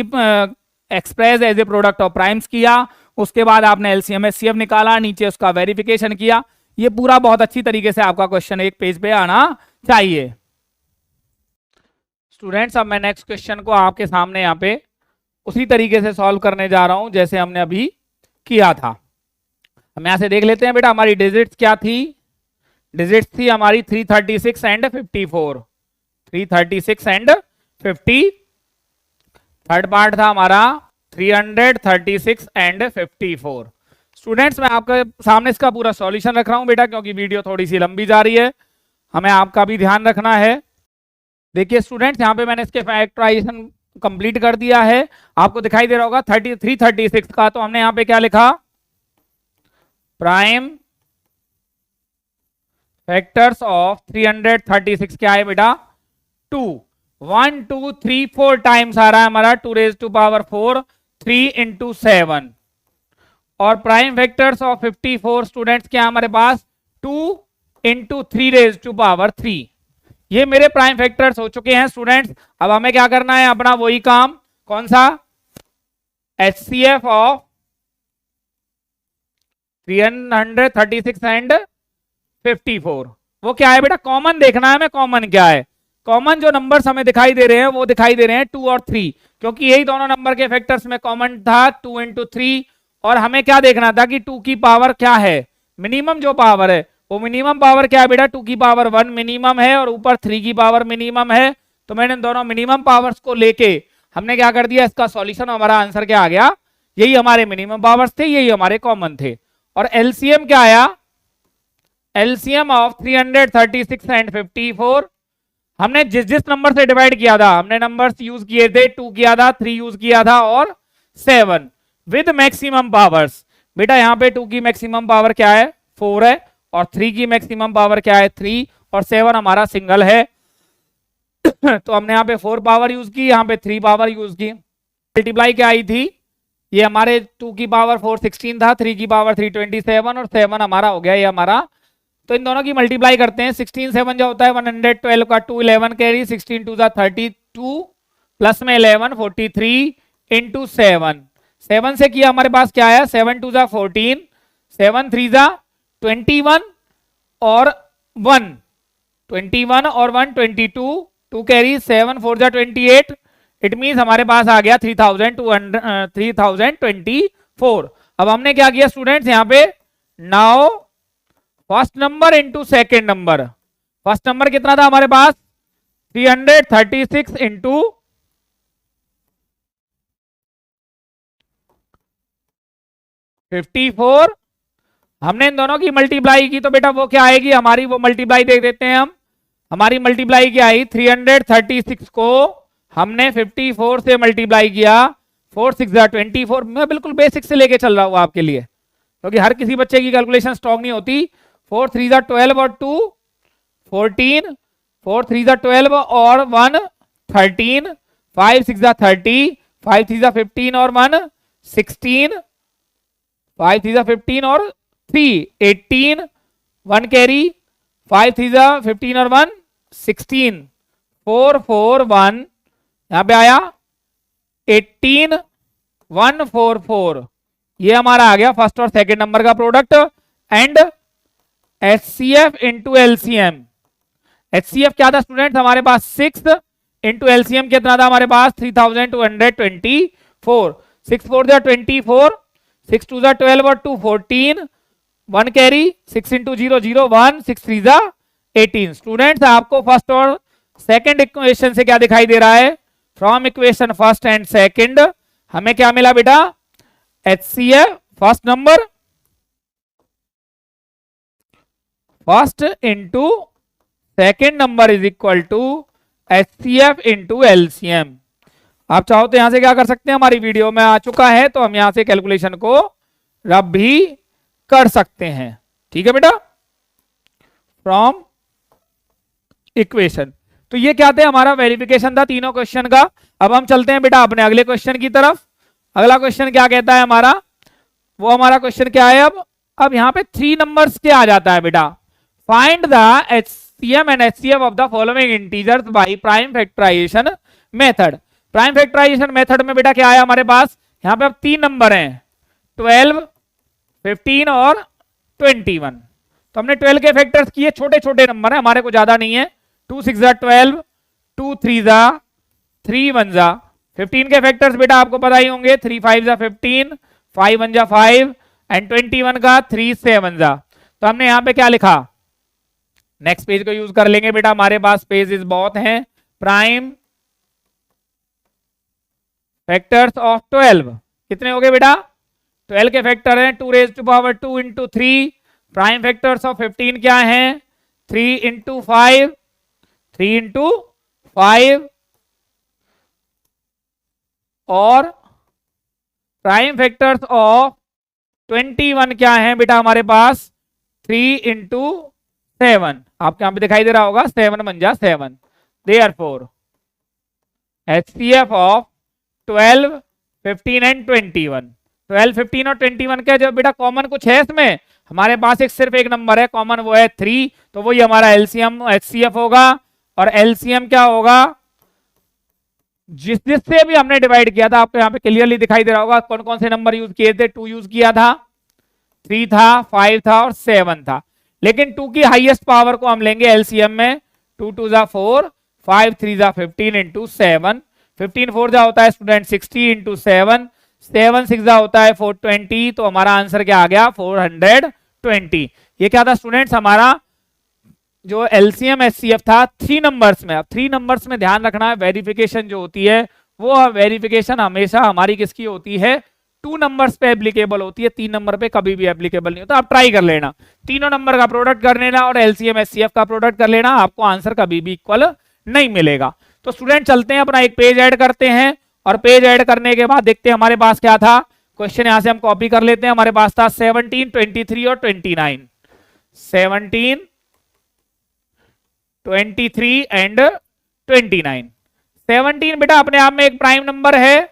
express as a product of primes किया, उसके बाद आपने एलसीएम एचसीएफ निकाला, नीचे उसका वेरिफिकेशन किया। ये पूरा बहुत अच्छी तरीके से आपका क्वेश्चन एक पेज पे आना चाहिए। स्टूडेंट्स अब मैं नेक्स्ट क्वेश्चन को आपके सामने यहाँ पे उसी तरीके से सॉल्व करने जा रहा हूं जैसे हमने अभी किया था। हम यहां से देख लेते हैं बेटा हमारी डिजिट्स क्या थी। डिजिट्स थी हमारी 336 एंड 54, 336 एंड 50। थर्ड पार्ट था हमारा 336 एंड 54। स्टूडेंट्स मैं आपके सामने इसका पूरा सॉल्यूशन रख रहा हूं बेटा, क्योंकि वीडियो थोड़ी सी लंबी जा रही है, हमें आपका भी ध्यान रखना है। देखिए स्टूडेंट्स यहाँ पे मैंने इसके फैक्टराइजेशन कंप्लीट कर दिया है, आपको दिखाई दे रहा होगा 336 का। तो हमने यहाँ पे क्या लिखा, प्राइम फैक्टर्स ऑफ 336 क्या है बेटा, 2, 1 2 3 4 टाइम्स आ रहा है हमारा 2 रेज टू पावर 4, 3 इंटू 7। और प्राइम फैक्टर्स ऑफ 54 स्टूडेंट्स क्या हमारे पास, 2 इंटू 3 रेज टू पावर 3। ये मेरे प्राइम फैक्टर्स हो चुके हैं स्टूडेंट्स। अब हमें क्या करना है, अपना वही काम, कौन सा, HCF ऑफ 336 एंड 54। वो क्या है बेटा, कॉमन देखना है हमें, कॉमन क्या है। कॉमन जो नंबर्स हमें दिखाई दे रहे हैं वो दिखाई दे रहे हैं 2 और 3, क्योंकि यही दोनों नंबर के फैक्टर्स में कॉमन था 2 इंटू 3। और हमें क्या देखना था कि 2 की पावर क्या है, मिनिमम जो पावर है वो मिनिमम पावर क्या है बेटा, 2 की पावर 1 मिनिमम है और ऊपर 3 की पावर मिनिमम है। तो मैंने दोनों मिनिमम पावर्स को लेके हमने क्या कर दिया, इसका सॉल्यूशन, हमारा आंसर क्या आ गया, यही हमारे मिनिमम पावर्स थे, यही हमारे कॉमन थे। और एलसीएम क्या आया, एलसीएम ऑफ 336 एंड 54। हमने जिस जिस नंबर से डिवाइड किया था, हमने नंबर्स यूज किए थे, 2 किया था, 3 यूज किया था और 7 विद मैक्सिमम पावर्स। बेटा यहाँ पे 2 की मैक्सिमम पावर क्या है, 4 है, और 3 की मैक्सिमम पावर क्या है, 3, और 7 हमारा सिंगल है। तो हमने यहाँ पे 4 पावर यूज की, यहाँ पे 3 पावर यूज की। मल्टीप्लाई क्या आई थी, ये हमारे 2 की पावर 4 16 था, 3 की पावर 3 27 और 7 हमारा हो गया ये हमारा। तो इन दोनों की मल्टीप्लाई करते हैं, 16 7 जो होता है 112 का 2 11 कैरी, 16 2 32 प्लस में 11 43 इंटू 7। 7 से किया हमारे पास क्या है, 7 2 14, 7 3 21 और 1 21 और 1 22, 2 कैरी, 7 4 28। इट मींस हमारे पास आ गया 3024। अब हमने क्या किया स्टूडेंट्स, यहाँ पे now first number into second number. First number कितना था हमारे पास, 336 इंटू 54। हमने इन दोनों की मल्टीप्लाई की तो बेटा वो क्या आएगी हमारी, वो मल्टीप्लाई देख देते हैं हम। हमारी मल्टीप्लाई क्या आई, 336 को हमने 54 से मल्टीप्लाई किया, 4 6 24। मैं बिल्कुल बेसिक से लेके चल रहा हूँ आपके लिए, क्योंकि हर किसी बच्चे की कैलकुलेशन स्ट्रॉन्ग नहीं होती। 4 3 12 और 2 14, 4 3 12 और 1 13, 5 6 30, 5 3 15 और 1 16, 5 3 15 और 3 18, 1 कैरी, 5 3 15 और 1 16, 4 4 1, यहां पे आया 18 1 4 4। ये हमारा आ गया फर्स्ट और सेकंड नंबर का product. And HCF into LCM, HCF क्या था स्टूडेंट हमारे पास 6 इंटू एलसीएम कितना था हमारे पास 3224। 6 4 24, 6 2 12 और 2 14, 1 कैरी, 6 इंटू 0 0 1, 6 3 18। स्टूडेंट्स आपको फर्स्ट और सेकंड इक्वेशन से क्या दिखाई दे रहा है, from equation first and second हमें क्या मिला बेटा, HCF first number first into second number is equal to HCF into LCM. आप चाहो तो यहां से क्या कर सकते हैं, हमारी वीडियो में आ चुका है तो हम यहां से कैलकुलेशन को रब भी कर सकते हैं। ठीक है बेटा, फ्रॉम इक्वेशन। तो ये क्या थे, हमारा वेरिफिकेशन था तीनों क्वेश्चन का। अब हम चलते हैं बेटा अपने अगले क्वेश्चन की तरफ। अगला क्वेश्चन क्या कहता है हमारा, वो हमारा क्वेश्चन क्या है, अब यहाँ पे 3 नंबर्स क्या आ जाता है बेटा, find the HCM and HCF of the following integers by prime factorization method. Prime factorization method में बेटा क्या है हमारे पास, यहाँ पे अब 3 नंबर हैं 12 15 और 21। तो हमने 12 के फैक्टर्स किए, छोटे छोटे नंबर है हमारे को ज्यादा नहीं है, 2 6 12, 2 3 3 1 15 के फैक्टर्स बेटा आपको पता ही होंगे, 3 5 15, 5 1 5 एंड 21 का 3 7 जा। तो हमने यहाँ पे क्या लिखा, नेक्स्ट पेज को यूज कर लेंगे बेटा, हमारे पास पेजेस बहुत हैं। प्राइम फैक्टर्स ऑफ 12 कितने हो गए बेटा, 12 के फैक्टर हैं 2 raised to power 2 into 3। Prime factors of 15 क्या हैं, 3 into 5, 3 into 5। और प्राइम फैक्टर्स ऑफ 21 क्या है बेटा हमारे पास, 3 into 7। आपके यहां पे दिखाई दे रहा होगा 7 बन जा 7। Therefore HCF of 12, 15 and 21। 12, 15 और 21 का जब बेटा कॉमन कुछ है इसमें, हमारे पास एक सिर्फ एक नंबर है कॉमन, वो है 3। तो वही हमारा एलसीएम HCF होगा। और एलसीएम क्या होगा, जिससे भी हमने डिवाइड किया था, आपको यहाँ पे क्लियरली दिखाई दे रहा होगा कौन कौन से नंबर यूज किए थे। 2 यूज किया था, 3 था, 5 था और 7 था। लेकिन 2 की हाईएस्ट पावर को हम लेंगे एलसीएम में। 2 2 जा 4, 5 3 जा 15 इंटू 7। 15 4 जा होता है स्टूडेंट 60 इंटू 7, 7 6 जा होता है 420। तो हमारा आंसर क्या आ गया, 420। ये क्या था स्टूडेंट्स, हमारा जो एलसीएम HCF था 3 नंबर्स में। अब 3 नंबर्स में ध्यान रखना है, वेरिफिकेशन जो होती है वो वेरिफिकेशन हमेशा हमारी किसकी होती है, 2 नंबर्स पे एप्लीकेबल होती है, 3 नंबर पे कभी भी एप्लीकेबल नहीं होता। आप ट्राई कर लेना, तीनों नंबर का प्रोडक्ट कर लेना और एलसीएम HCF का प्रोडक्ट कर लेना, आपको आंसर कभी भी इक्वल नहीं मिलेगा। तो स्टूडेंट चलते हैं, अपना एक पेज ऐड करते हैं और पेज ऐड करने के बाद देखते हैं हमारे पास क्या था। क्वेश्चन यहां से हम कॉपी कर लेते हैं। हमारे पास था 17, 23 और 29। 17, 23 एंड 29। 17 बेटा अपने आप में एक प्राइम नंबर है,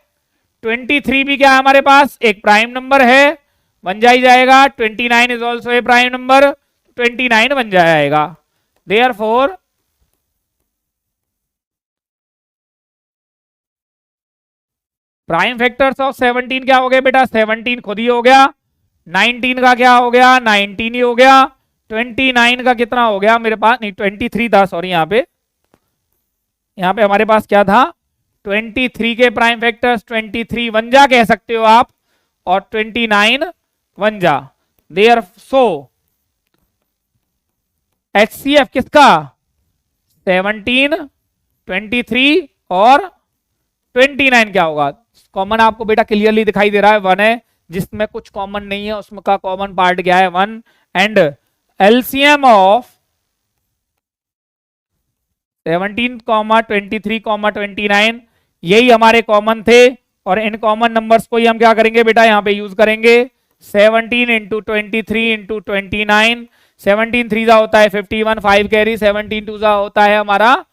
23 भी क्या है हमारे पास, एक प्राइम नंबर है, बन जाएगा। 29 is also a prime number, 29 बन जाएगा। देयरफॉर प्राइम फैक्टर्स ऑफ 17 क्या हो गए बेटा, 17 खुद ही हो गया। 19 का क्या हो गया, 19 ही हो गया। 29 का कितना हो गया मेरे पास, नहीं 23 था सॉरी, यहाँ पे हमारे पास क्या था, 23 के प्राइम फैक्टर्स 23 वन जा कह सकते हो आप, और 29 वन जा। देयर सो HCF किसका, 17, 23 और 29 क्या होगा। कॉमन आपको बेटा क्लियरली दिखाई दे रहा है 1 है, जिसमें कुछ कॉमन नहीं है उसमें का कॉमन पार्ट क्या है 1। एंड एलसीएम ऑफ 17, 23, 29 यही हमारे कॉमन थे। और इन कॉमन नंबर्स को ही हम क्या करेंगे बेटा, यहाँ पे यूज करेंगे। 17 इंटू 23 इंटू 29, 17 3 जा होता है 51, 5 कैरी, 17 2 जा होता है हमारा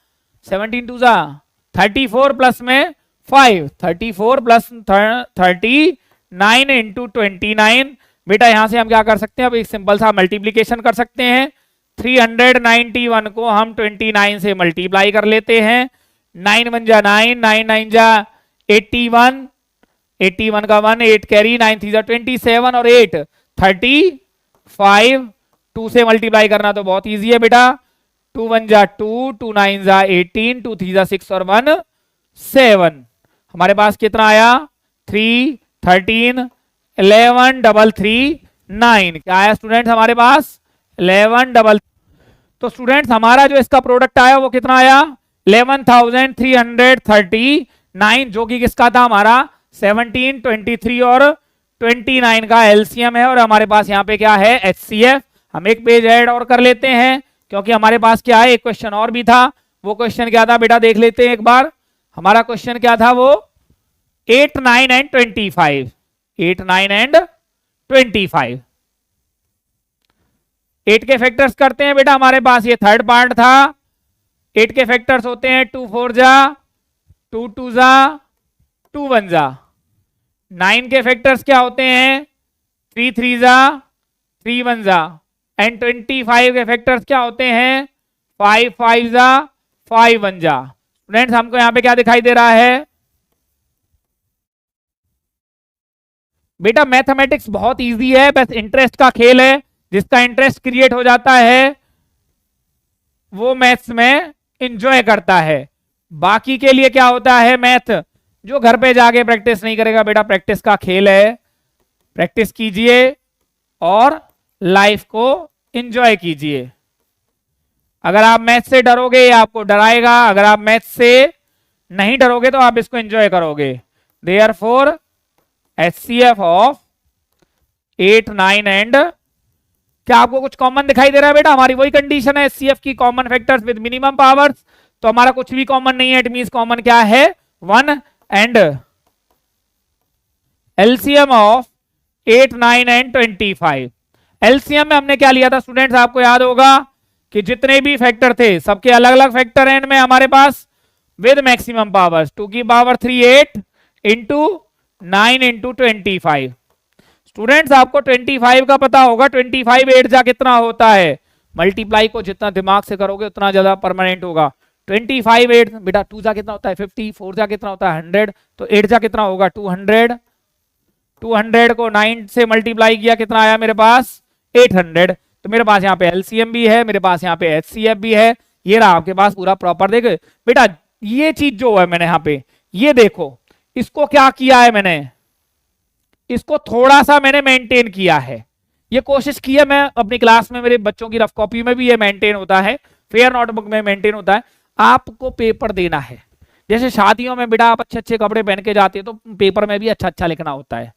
17 2 जा 34 प्लस में 5, 34 प्लस 39 इंटू 29। बेटा यहां से हम क्या कर सकते हैं, अब एक सिंपल सा मल्टीप्लीकेशन कर सकते हैं। 391 को हम 29 से मल्टीप्लाई कर लेते हैं। 9 1 जा 9, 9 9 जा 81, 81 का 1 8 कैरी, 9 3 जा 27 और 8 35। 2 से मल्टीप्लाई करना तो बहुत इजी है बेटा। 2 1 जा 2, 2 9 जा 18, 2 3 जा 6 और 1 7। हमारे पास कितना आया, 3 13 11 3 3 9। क्या आया स्टूडेंट्स हमारे पास 11 डबल। तो स्टूडेंट्स हमारा जो इसका प्रोडक्ट आया वो कितना आया, 11,339, जो कि किसका था हमारा 17, 23 और 29 का एलसीएम है। और हमारे पास यहाँ पे क्या है HCF। हम एक पेज ऐड और कर लेते हैं क्योंकि हमारे पास क्या है, एक क्वेश्चन और भी था। वो क्वेश्चन क्या था बेटा, देख लेते हैं एक बार। हमारा क्वेश्चन क्या था वो 8 9 एंड 25, 8 9 एंड 25। 8 के फैक्टर्स करते हैं बेटा, हमारे पास ये थर्ड पार्ट था। 8 के फैक्टर्स होते हैं 2 4 जा 2 2 जा 2 1 जा। 9 के फैक्टर्स क्या होते हैं 3 3 जा 3 1 जा। एंड 25 के फैक्टर्स क्या होते हैं 5 5 जा 5 1 जा। स्टूडेंट्स हमको यहां पे क्या दिखाई दे रहा है बेटा, मैथमेटिक्स बहुत इजी है, बस इंटरेस्ट का खेल है। जिसका इंटरेस्ट क्रिएट हो जाता है वो मैथ्स में एंजॉय करता है। बाकी के लिए क्या होता है मैथ, जो घर पे जाके प्रैक्टिस नहीं करेगा बेटा, प्रैक्टिस का खेल है। प्रैक्टिस कीजिए और लाइफ को एंजॉय कीजिए। अगर आप मैथ से डरोगे ये आपको डराएगा, अगर आप मैथ से नहीं डरोगे तो आप इसको एंजॉय करोगे। देयरफॉर HCF ऑफ 8, 9 एंड, क्या आपको कुछ कॉमन दिखाई दे रहा है बेटा? हमारी वही कंडीशन है HCF की, common factors with minimum powers. तो हमारा कुछ भी कॉमन नहीं है, इट मींस कॉमन क्या है? 1 and LCM of 8, 9 and 25। LCM में हमने क्या लिया था स्टूडेंट्स? आपको याद होगा कि जितने भी फैक्टर थे सबके अलग अलग फैक्टर एंड में हमारे पास विद मैक्सिमम पावर्स 2 की पावर 3 8 इंटू 9 इंटू 25। स्टूडेंट्स आपको 25 का पता होगा, 25 8 जा कितना होता है? मल्टीप्लाई को जितना दिमाग से करोगे उतना ज्यादा परमानेंट होगा। 25 8 बेटा 2 जा कितना होता है? 50, 4 जा कितना होता है? 100, तो 8 जा कितना होगा? 200। 200 को 9 से मल्टीप्लाई किया, कितना आया मेरे पास? 800। तो मेरे पास यहाँ पे LCM भी है, मेरे पास यहाँ पे HCF भी है। ये रहा आपके पास पूरा प्रॉपर। देखो बेटा ये चीज जो है मैंने यहाँ पे, ये देखो इसको क्या किया है मैंने, इसको थोड़ा सा मैंने मेंटेन किया है। ये कोशिश की है मैं अपनी क्लास में, मेरे बच्चों की रफ कॉपी में भी ये मेंटेन होता है, फेयर नोटबुक में मेंटेन होता है। आपको पेपर देना है, जैसे शादियों में बेटा आप अच्छे अच्छे कपड़े पहन के जाते हैं तो पेपर में भी अच्छा अच्छा लिखना होता है।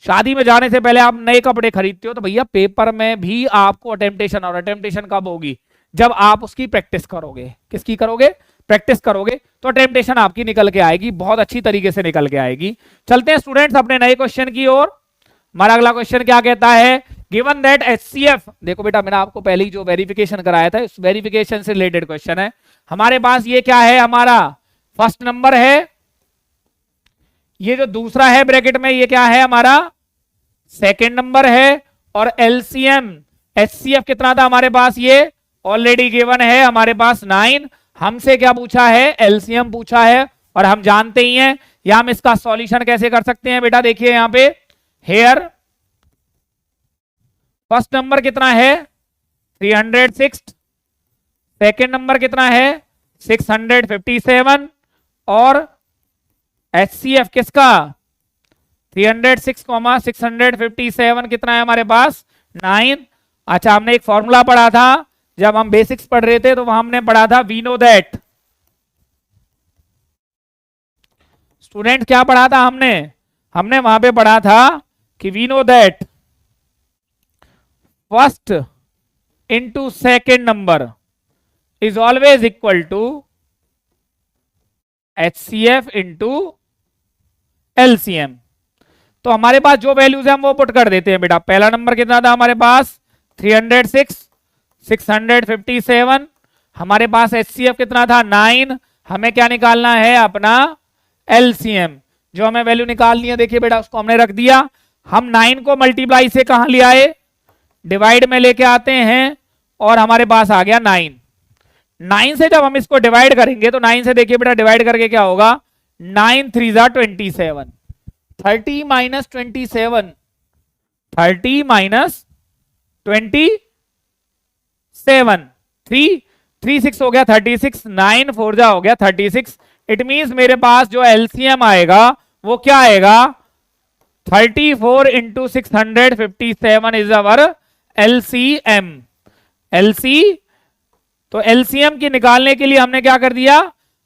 शादी में जाने से पहले आप नए कपड़े खरीदते हो तो भैया पेपर में भी आपको अटेम्पटेशन, और अटेम्पटेशन कब होगी? जब आप उसकी प्रैक्टिस करोगे। किसकी करोगे? प्रैक्टिस करोगे तो अटेम्पटेशन आपकी निकल के आएगी, बहुत अच्छी तरीके से निकल के आएगी। चलते हैं स्टूडेंट्स अपने नए क्वेश्चन की ओर। हमारा अगला क्वेश्चन क्या कहता है? गिवन दैट HCF, देखो बेटा मैंने आपको पहले ही जो वेरिफिकेशन कराया था इस वेरिफिकेशन से रिलेटेड क्वेश्चन है। हमारे पास ये क्या है? हमारा फर्स्ट नंबर है, ये जो दूसरा है ब्रैकेट में ये क्या है? हमारा सेकेंड नंबर है। और LCM HCF कितना था हमारे पास? ये ऑलरेडी गिवन है हमारे पास 9। हमसे क्या पूछा है? LCM पूछा है, और हम जानते ही हैं या हम इसका सॉल्यूशन कैसे कर सकते हैं बेटा? देखिए यहां पे हेयर फर्स्ट नंबर कितना है? 306। सेकेंड नंबर कितना है? 657। और HCF किसका? 306, 657 कितना है हमारे पास? 9। अच्छा हमने एक फॉर्मूला पढ़ा था जब हम बेसिक्स पढ़ रहे थे, तो वहां हमने पढ़ा था वी नो दैट। स्टूडेंट क्या पढ़ा था हमने? हमने वहां पे पढ़ा था कि we know that first into second number is always equal to HCF into LCM। तो हमारे पास जो वैल्यूज है हम वो पुट कर देते हैं बेटा। पहला नंबर कितना था हमारे पास? 306, 657। हमारे पास HCF कितना था? 9। हमें क्या निकालना है? अपना LCM। जो हमें वैल्यू निकालनी है देखिए बेटा उसको हमने रख दिया। हम 9 को मल्टीप्लाई से कहां ले आए? डिवाइड में लेके आते हैं, और हमारे पास आ गया 9। 9 से जब हम इसको डिवाइड करेंगे तो 9 से देखिए बेटा डिवाइड करके क्या होगा? 9 3 जा 27। 30 माइनस 27, 30 माइनस 27, 3 6 हो गया 36, 9 4 जा हो गया 36। इट मींस मेरे पास जो LCM आएगा वो क्या आएगा? 34 इंटू 657 इज अवर LCM। तो LCM की निकालने के लिए हमने क्या कर दिया?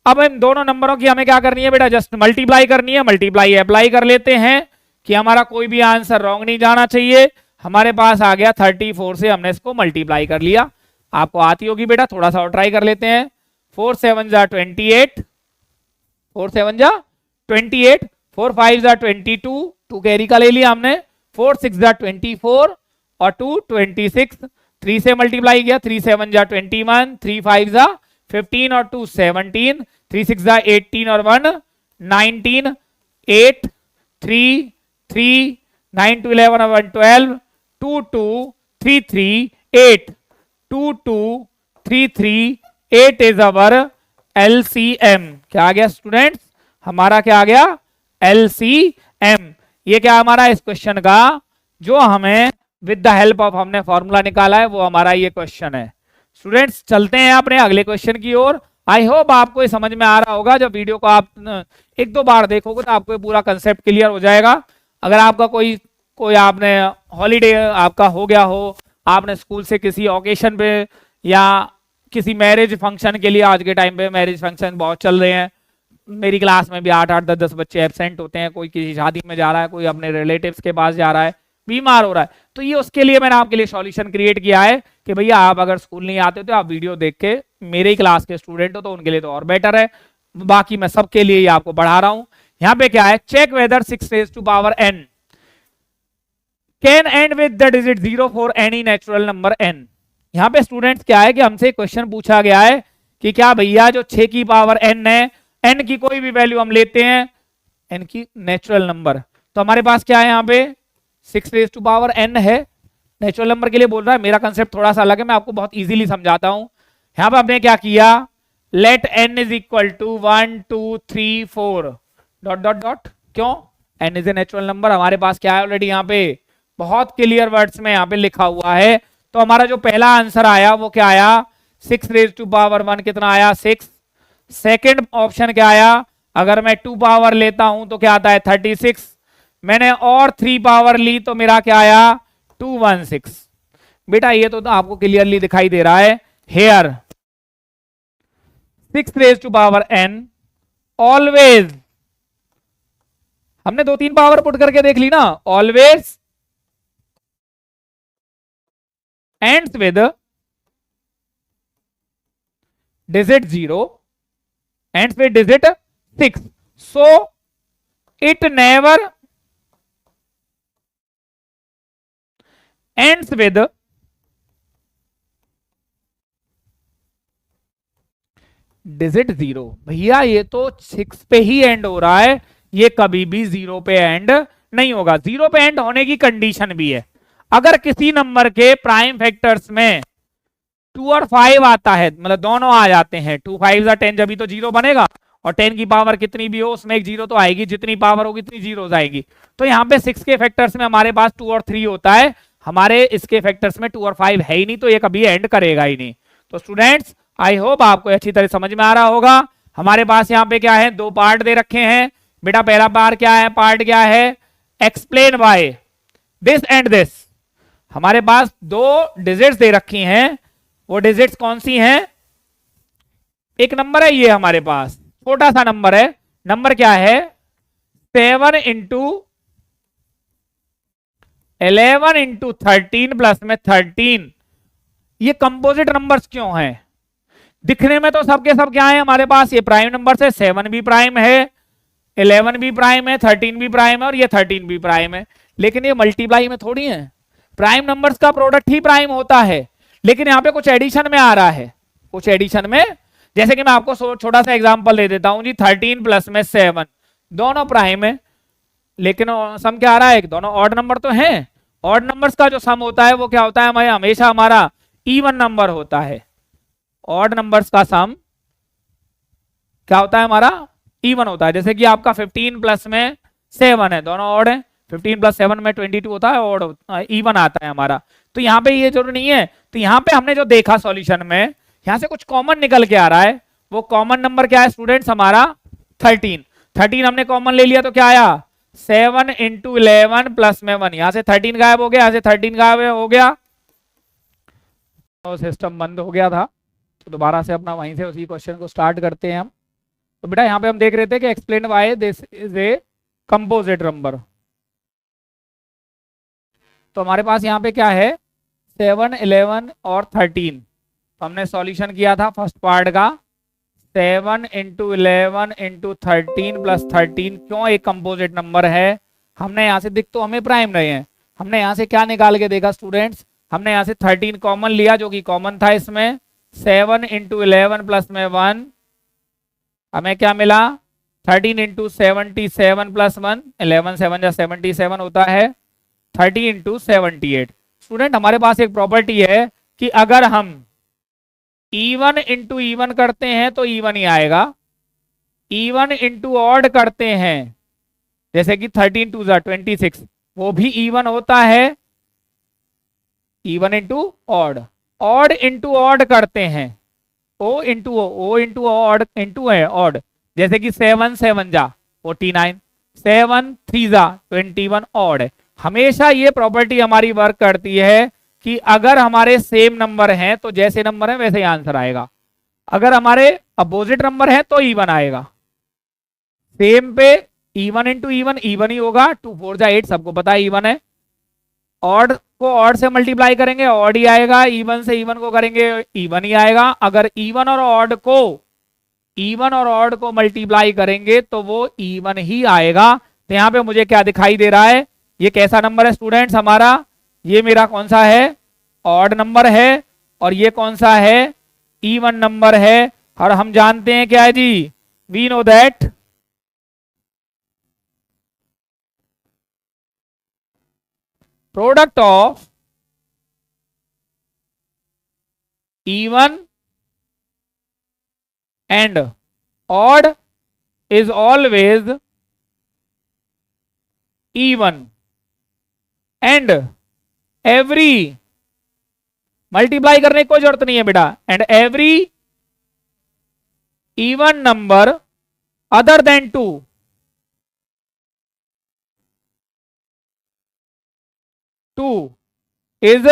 अब इन दोनों नंबरों की हमें क्या करनी है बेटा? जस्ट मल्टीप्लाई करनी है। मल्टीप्लाई अप्लाई कर लेते हैं कि हमारा कोई भी आंसर रॉन्ग नहीं जाना चाहिए। हमारे पास आ गया 34 से हमने इसको मल्टीप्लाई कर लिया। आपको आती होगी बेटा, थोड़ा सा और ट्राई कर लेते हैं। 4 7 जा 28, 4 7 जा 28, 4 5 जा 22, 2 कैरी का ले लिया हमने। 4 6 जा 24 और 2 26। 3 से मल्टीप्लाई किया, 3 7 जा 21, 3 5 जा 15 और 2 17, 3 6 जा 18 और 1 19, 8 3 3, 9 to 11 और 1 12, 2 2 3 3 8, 2 2 3 3 8 इज अवर LCM। क्या आ गया स्टूडेंट्स? हमारा क्या आ गया? LCM। ये क्या हमारा इस क्वेश्चन का जो हमें विद द हेल्प ऑफ हमने फॉर्मूला निकाला है वो हमारा ये क्वेश्चन है। स्टूडेंट्स चलते हैं अपने अगले क्वेश्चन की ओर। आई होप आपको ये समझ में आ रहा होगा। जब वीडियो को आप एक दो बार देखोगे तो आपको पूरा कंसेप्ट क्लियर हो जाएगा। अगर आपका कोई कोई आपने हॉलीडे आपका हो गया हो, आपने स्कूल से किसी ओकेशन पे या किसी मैरिज फंक्शन के लिए, आज के टाइम पे मैरिज फंक्शन बहुत चल रहे हैं, मेरी क्लास में भी 8-8 10-10 बच्चे एब्सेंट होते हैं, कोई किसी शादी में जा रहा है, कोई अपने रिलेटिव्स के पास जा रहा है, बीमार हो रहा है, तो ये उसके लिए मैंने आपके लिए सॉल्यूशन क्रिएट किया है कि भैया आप अगर स्कूल नहीं आते तो आप वीडियो देख के मेरे ही क्लास के स्टूडेंट हो तो उनके लिए तो और बेटर है, बाकी मैं सबके लिए ही आपको बढ़ा रहा हूं। यहां पे क्या है, check whether 6 raised to power n can end with the digit 0 for any natural number n। यहां पे स्टूडेंट्स क्या है कि हमसे क्वेश्चन पूछा गया है कि क्या भैया जो 6 की पावर n है, n की कोई भी वैल्यू हम लेते हैं, n की नेचुरल नंबर, तो हमारे पास क्या है यहाँ पे 6 raised to power n है, नेचुरल नंबर के लिए बोल रहा है। मेरा कंसेप्ट थोड़ा सा अलग है, मैं आपको बहुत इजीली समझाता हूं। यहां पे हमने क्या किया, let n is equal to 1 2 3 4 dot dot dot, क्यों, n is a natural number, हमारे पास क्या है ऑलरेडी यहाँ पे बहुत क्लियर वर्ड्स में यहाँ पे लिखा हुआ है। तो हमारा जो पहला आंसर आया वो क्या आया, 6 raised to power 1 कितना आया 6। सेकेंड ऑप्शन क्या आया, अगर मैं 2 पावर लेता हूं तो क्या आता है 36, मैंने और 3 पावर ली तो मेरा क्या आया 216। बेटा ये तो आपको क्लियरली दिखाई दे रहा है, here 6 raised to power n always, हमने 2-3 पावर पुट करके देख ली ना, always ends with digit 0 ends with digit 6, so it never ends with digit 0। भैया ये तो 6 पे ही एंड हो रहा है, ये कभी भी 0 पे एंड नहीं होगा। 0 पे एंड होने की कंडीशन भी है, अगर किसी नंबर के प्राइम फैक्टर्स में 2 और 5 आता है, मतलब दोनों आ जाते हैं, 2 5 10 जब ही तो 0 बनेगा, और 10 की पावर कितनी भी हो उसमें एक 0 तो आएगी, जितनी पावर होगी इतनी जीरोस आएगी। तो यहाँ पे 6 के फैक्टर्स में हमारे पास 2 और 3 होता है, हमारे इसके फैक्टर्स में 2 और 5 है ही नहीं, तो ये कभी एंड करेगा ही नहीं। तो स्टूडेंट्स आई होप आपको अच्छी तरह समझ में आ रहा होगा। हमारे पास यहाँ पे क्या है, 2 पार्ट दे रखे हैं बेटा। पहला पार्ट क्या है, पार्ट क्या है, explain by this and this. हमारे पास 2 डिजिट्स दे रखी हैं, वो डिजिट्स कौन सी हैं, एक नंबर है ये हमारे पास, छोटा सा नंबर है, नंबर क्या है 7 इंटू 11 इंटू 13 प्लस में 13। ये कंपोजिट नंबर्स क्यों हैं, दिखने में तो सबके सब क्या है हमारे पास, ये प्राइम नंबर है, 7 भी प्राइम है, 11 भी प्राइम है, 13 भी प्राइम है और ये 13 भी प्राइम है, लेकिन ये मल्टीप्लाई में थोड़ी है। प्राइम नंबर्स का प्रोडक्ट ही प्राइम होता है, लेकिन यहाँ पे कुछ एडिशन में आ रहा है, कुछ एडिशन में, जैसे कि मैं आपको छोटा सा एग्जांपल दे देता हूं जी, 13 प्लस में 7 दोनों प्राइम है, लेकिन सम क्या आ रहा है, दोनों ऑड नंबर तो हैं। ऑड नंबर्स का जो सम होता है वो क्या होता है, हमेशा हमारा इवन नंबर होता है। ऑड नंबर्स का सम क्या होता है, हमारा इवन होता है। जैसे कि आपका 15 प्लस में 7 है, दोनों ऑड है, 15 प्लस 7 में 22 होता है, ऑड इवन आता है हमारा। तो यहाँ पे ये जरूरी नहीं है। तो यहाँ पे हमने जो देखा सॉल्यूशन में, यहाँ से कुछ कॉमन निकल के आ रहा है, वो कॉमन नंबर क्या है स्टूडेंट्स, हमारा 13। 13 हमने कॉमन ले लिया तो क्या आया 7 इंटू 11 प्लस में 1, यहां से 13 गायब हो गया, यहां से 13 गायब हो गया, तो सिस्टम बंद हो गया था। तो दोबारा से अपना वहीं से उसी क्वेश्चन को स्टार्ट करते हैं हम। तो बेटा यहाँ पे हम देख रहे थे कि explain why this is a composite number. तो हमारे पास यहाँ पे क्या है 7 11 और 13। तो हमने सॉल्यूशन किया था फर्स्ट पार्ट का, 7 इंटू 11 इंटू 13 प्लस 13, क्यों एक कंपोजिट नंबर है। हमने यहाँ से दिख तो हमें प्राइम रहे हैं, हमने यहाँ से क्या निकाल के देखा स्टूडेंट्स, हमने यहाँ से 13 कॉमन लिया जो कि कॉमन था इसमें, 7 इंटू 11 प्लस में 1, हमें क्या मिला 13 इंटू 77 प्लस 1, 11 7 या 77 होता है, 30 इंटू 78। स्टूडेंट हमारे पास एक प्रॉपर्टी है कि अगर हम इवन इंटू इवन करते हैं तो इवन ही आएगा, इवन इंटू ऑड करते हैं जैसे कि 13 2 26, वो भी इवन होता है, even into odd. Odd into odd करते हैं, ओ इंटू ऑड इंटू है ऑड, जैसे कि 7 7 जा 49, 7 3 जा 21 ऑड है। हमेशा ये प्रॉपर्टी हमारी वर्क करती है कि अगर हमारे सेम नंबर हैं तो जैसे नंबर है वैसे ही आंसर आएगा, अगर हमारे अपोजिट नंबर है तो इवन आएगा। सेम पे even into even even he होगा, 2 4 जा 8 सबको पता है इवन है। ऑड को ऑड से मल्टीप्लाई करेंगे ऑड ही आएगा, इवन से इवन को करेंगे इवन ही आएगा। अगर इवन और ऑड को मल्टीप्लाई करेंगे तो वो इवन ही आएगा। तो यहाँ पे मुझे क्या दिखाई दे रहा है, ये कैसा नंबर है स्टूडेंट्स हमारा, ये मेरा कौन सा है, ऑड नंबर है, और ये कौन सा है, इवन नंबर है। और हम जानते हैं क्या है जी, we know that product of even and odd is always even and every, multiply करने की कोई जरूरत नहीं है बेटा, and every even number other than 2 is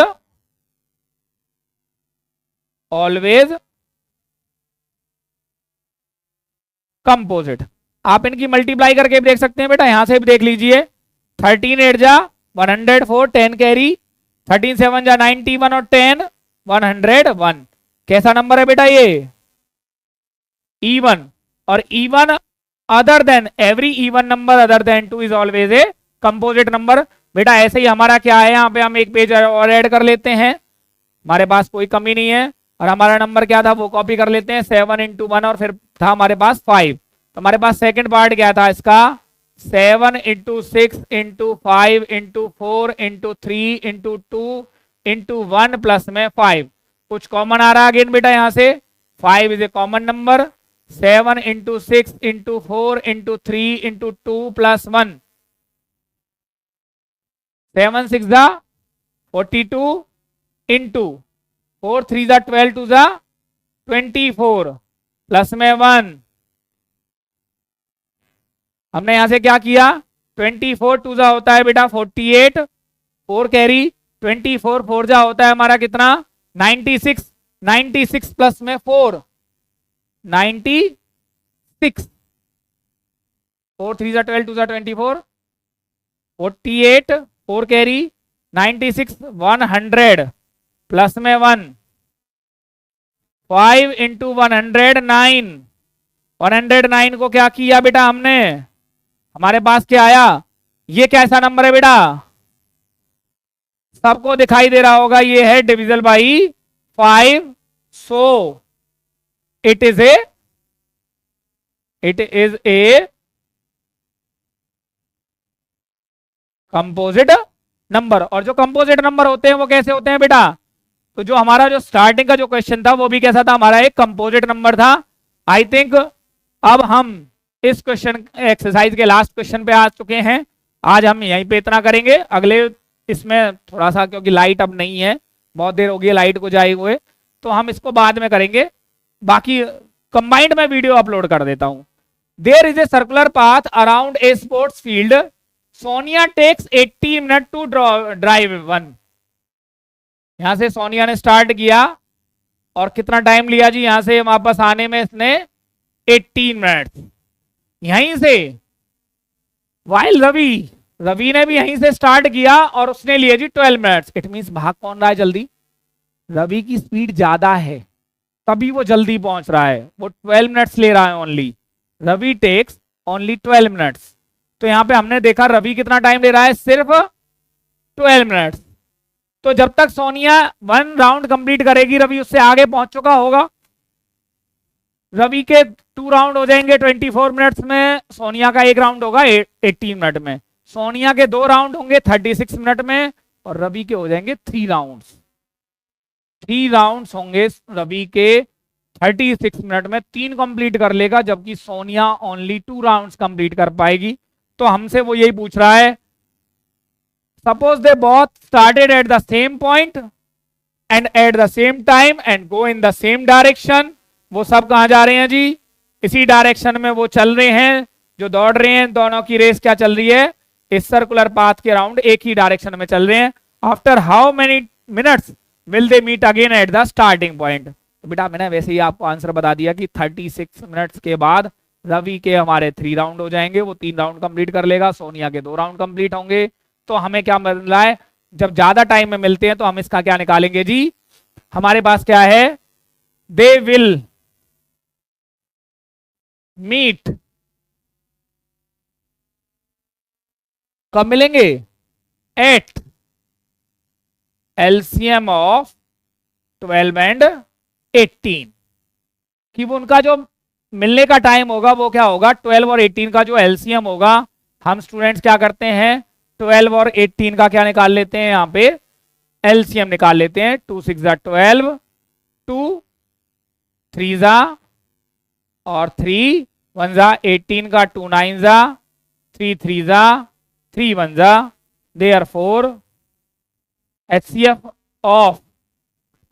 always composite. आप इनकी मल्टीप्लाई करके भी देख सकते हैं बेटा, यहां से भी देख लीजिए, 13 8 जा 104, 10 कैरी, 13 7 जा 91 और 10 101। कैसा नंबर है बेटा ये, इवन, और even other than, every even number other than 2 is always a composite number. बेटा ऐसे ही हमारा क्या है, यहाँ पे हम एक पेज और ऐड कर लेते हैं, हमारे पास कोई कमी नहीं है, और हमारा नंबर क्या था वो कॉपी कर लेते हैं, 7 इंटू 1 और फिर था हमारे पास 5। तो हमारे पास सेकंड पार्ट क्या था इसका, 7 into 6 into 5 into 4 into 3 into 2 into 1 plus में 5। कुछ कॉमन आ रहा है अगेन बेटा, यहाँ से 5 is a common number, 7 into 6 into 4 into 3 into 2 plus 1, 7 6 जा 42 इंटू 4 3 जा 12 2 जा 24 प्लस में 1। हमने यहां से क्या किया, 24 2 जा होता है बेटा 48, 4 कैरी, 24 4 जा होता है हमारा कितना 96, 96 प्लस में 4 96, 4 3 जा 12 2 जा 24, 48 4 कैरी 96 100 प्लस में 1, 5 इंटू 109, 109 को क्या किया बेटा हमने, हमारे पास क्या आया, ये कैसा नंबर है बेटा, सबको दिखाई दे रहा होगा, ये है डिविजल by 5, so it is a composite number. और जो कंपोजिट नंबर होते हैं वो कैसे होते हैं बेटा, तो जो हमारा जो स्टार्टिंग का जो क्वेश्चन था वो भी कैसा था, हमारा एक कंपोजिट नंबर था। आई थिंक अब हम इस क्वेश्चन एक्सरसाइज के लास्ट क्वेश्चन पे आ चुके हैं, आज हम यहीं पे इतना करेंगे। अगले इसमें थोड़ा सा, क्योंकि लाइट अब नहीं है, बहुत देर हो गई लाइट को जाए हुए, तो हम इसको बाद में करेंगे, बाकी कंबाइंड में वीडियो अपलोड कर देता हूं। There is a circular path around a sports field, Sonia takes 80 minute to drive 1। यहां से सोनिया ने स्टार्ट किया और कितना टाइम लिया जी, यहां से वापस आने में इसने 18 मिनट। यहीं से वाइल रवि ने भी यहीं से स्टार्ट किया और उसने लिए जी 12 मिनट्स। इट मींस भाग कौन रहा है जल्दी, रवि की स्पीड ज्यादा है तभी वो जल्दी पहुंच रहा है, वो 12 मिनट्स ले रहा है only, Ravi takes only 12 minutes. तो यहां पे हमने देखा रवि कितना टाइम ले रहा है, सिर्फ 12 मिनट्स। तो जब तक सोनिया 1 राउंड कंप्लीट करेगी रवि उससे आगे पहुंच चुका होगा। रवि के 2 राउंड हो जाएंगे 24 मिनट्स में, सोनिया का 1 राउंड होगा 18 मिनट में, सोनिया के 2 राउंड होंगे 36 मिनट में, और रवि के हो जाएंगे 3 राउंड्स। 3 राउंड्स होंगे रवि के 36 मिनट में, 3 कंप्लीट कर लेगा, जबकि सोनिया ओनली 2 राउंड्स कंप्लीट कर पाएगी। तो हमसे वो यही पूछ रहा है, suppose they both started at the same point and at the same time and go in the same direction. वो सब कहां जा रहे हैं जी, इसी डायरेक्शन में वो चल रहे हैं, जो दौड़ रहे हैं, दोनों की रेस क्या चल रही है, इस सर्कुलर पाथ के राउंड एक ही डायरेक्शन में चल रहे हैं। After how many minutes will they meet again at the starting point. तो बेटा मैंने वैसे ही आपको आंसर बता दिया कि 36 मिनट्स के बाद रवि के हमारे 3 राउंड हो जाएंगे, वो 3 राउंड कंप्लीट कर लेगा, सोनिया के 2 राउंड कंप्लीट होंगे। तो हमें क्या मिल रहा है, जब ज्यादा टाइम में मिलते हैं तो हम इसका क्या निकालेंगे जी, हमारे पास क्या है, दे विल मीट, कब मिलेंगे, एट एलसीएम ऑफ 12 एंड 18, कि वो उनका जो मिलने का टाइम होगा वो क्या होगा, 12 और 18 का जो एलसीएम होगा, हम स्टूडेंट्स क्या करते हैं 12 और 18 का क्या निकाल लेते हैं, यहां पे एलसीएम निकाल लेते हैं। 2 6 जा 12, 2 3 जा और 3 1 जा 18 का 2 9 जा 3 3 जा 3 1 जा, देयरफॉर एचसीएफ ऑफ,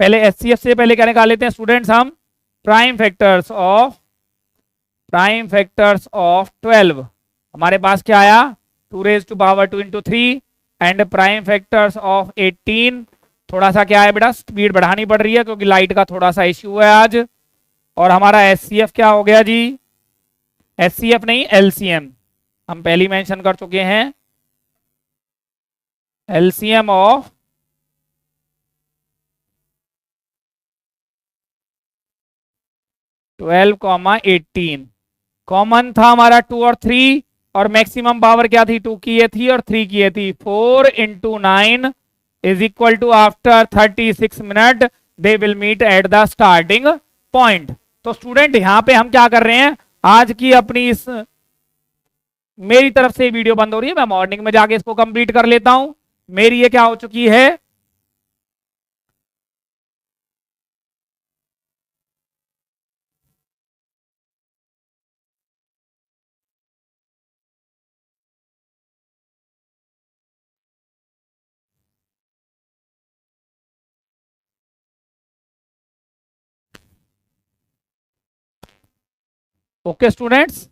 पहले एचसीएफ से पहले क्या निकाल लेते हैं स्टूडेंट्स हम, प्राइम फैक्टर्स ऑफ 12, हमारे पास क्या आया 2 raised to power 2 into 3 and prime factors of 18, थोड़ा सा क्या है बेटा स्पीड बढ़ानी पड़ रही है क्योंकि लाइट का थोड़ा सा इश्यू है आज। और हमारा एचसीएफ क्या हो गया जी, एचसीएफ नहीं एलसीएम, हम पहली मेंशन कर चुके हैं, एलसीएम ऑफ 12,18, कॉमन था हमारा 2 और 3, और मैक्सिमम पावर क्या थी 2 की ये थी और 3 की ये थी, 4 into 9 is equal to after 36 minute they will meet at the starting point. तो स्टूडेंट यहां पे हम क्या कर रहे हैं, आज की अपनी इस मेरी तरफ से वीडियो बंद हो रही है, मैं मॉर्निंग में जाके इसको कंप्लीट कर लेता हूं। मेरी ये क्या हो चुकी है, ओके स्टूडेंट्स।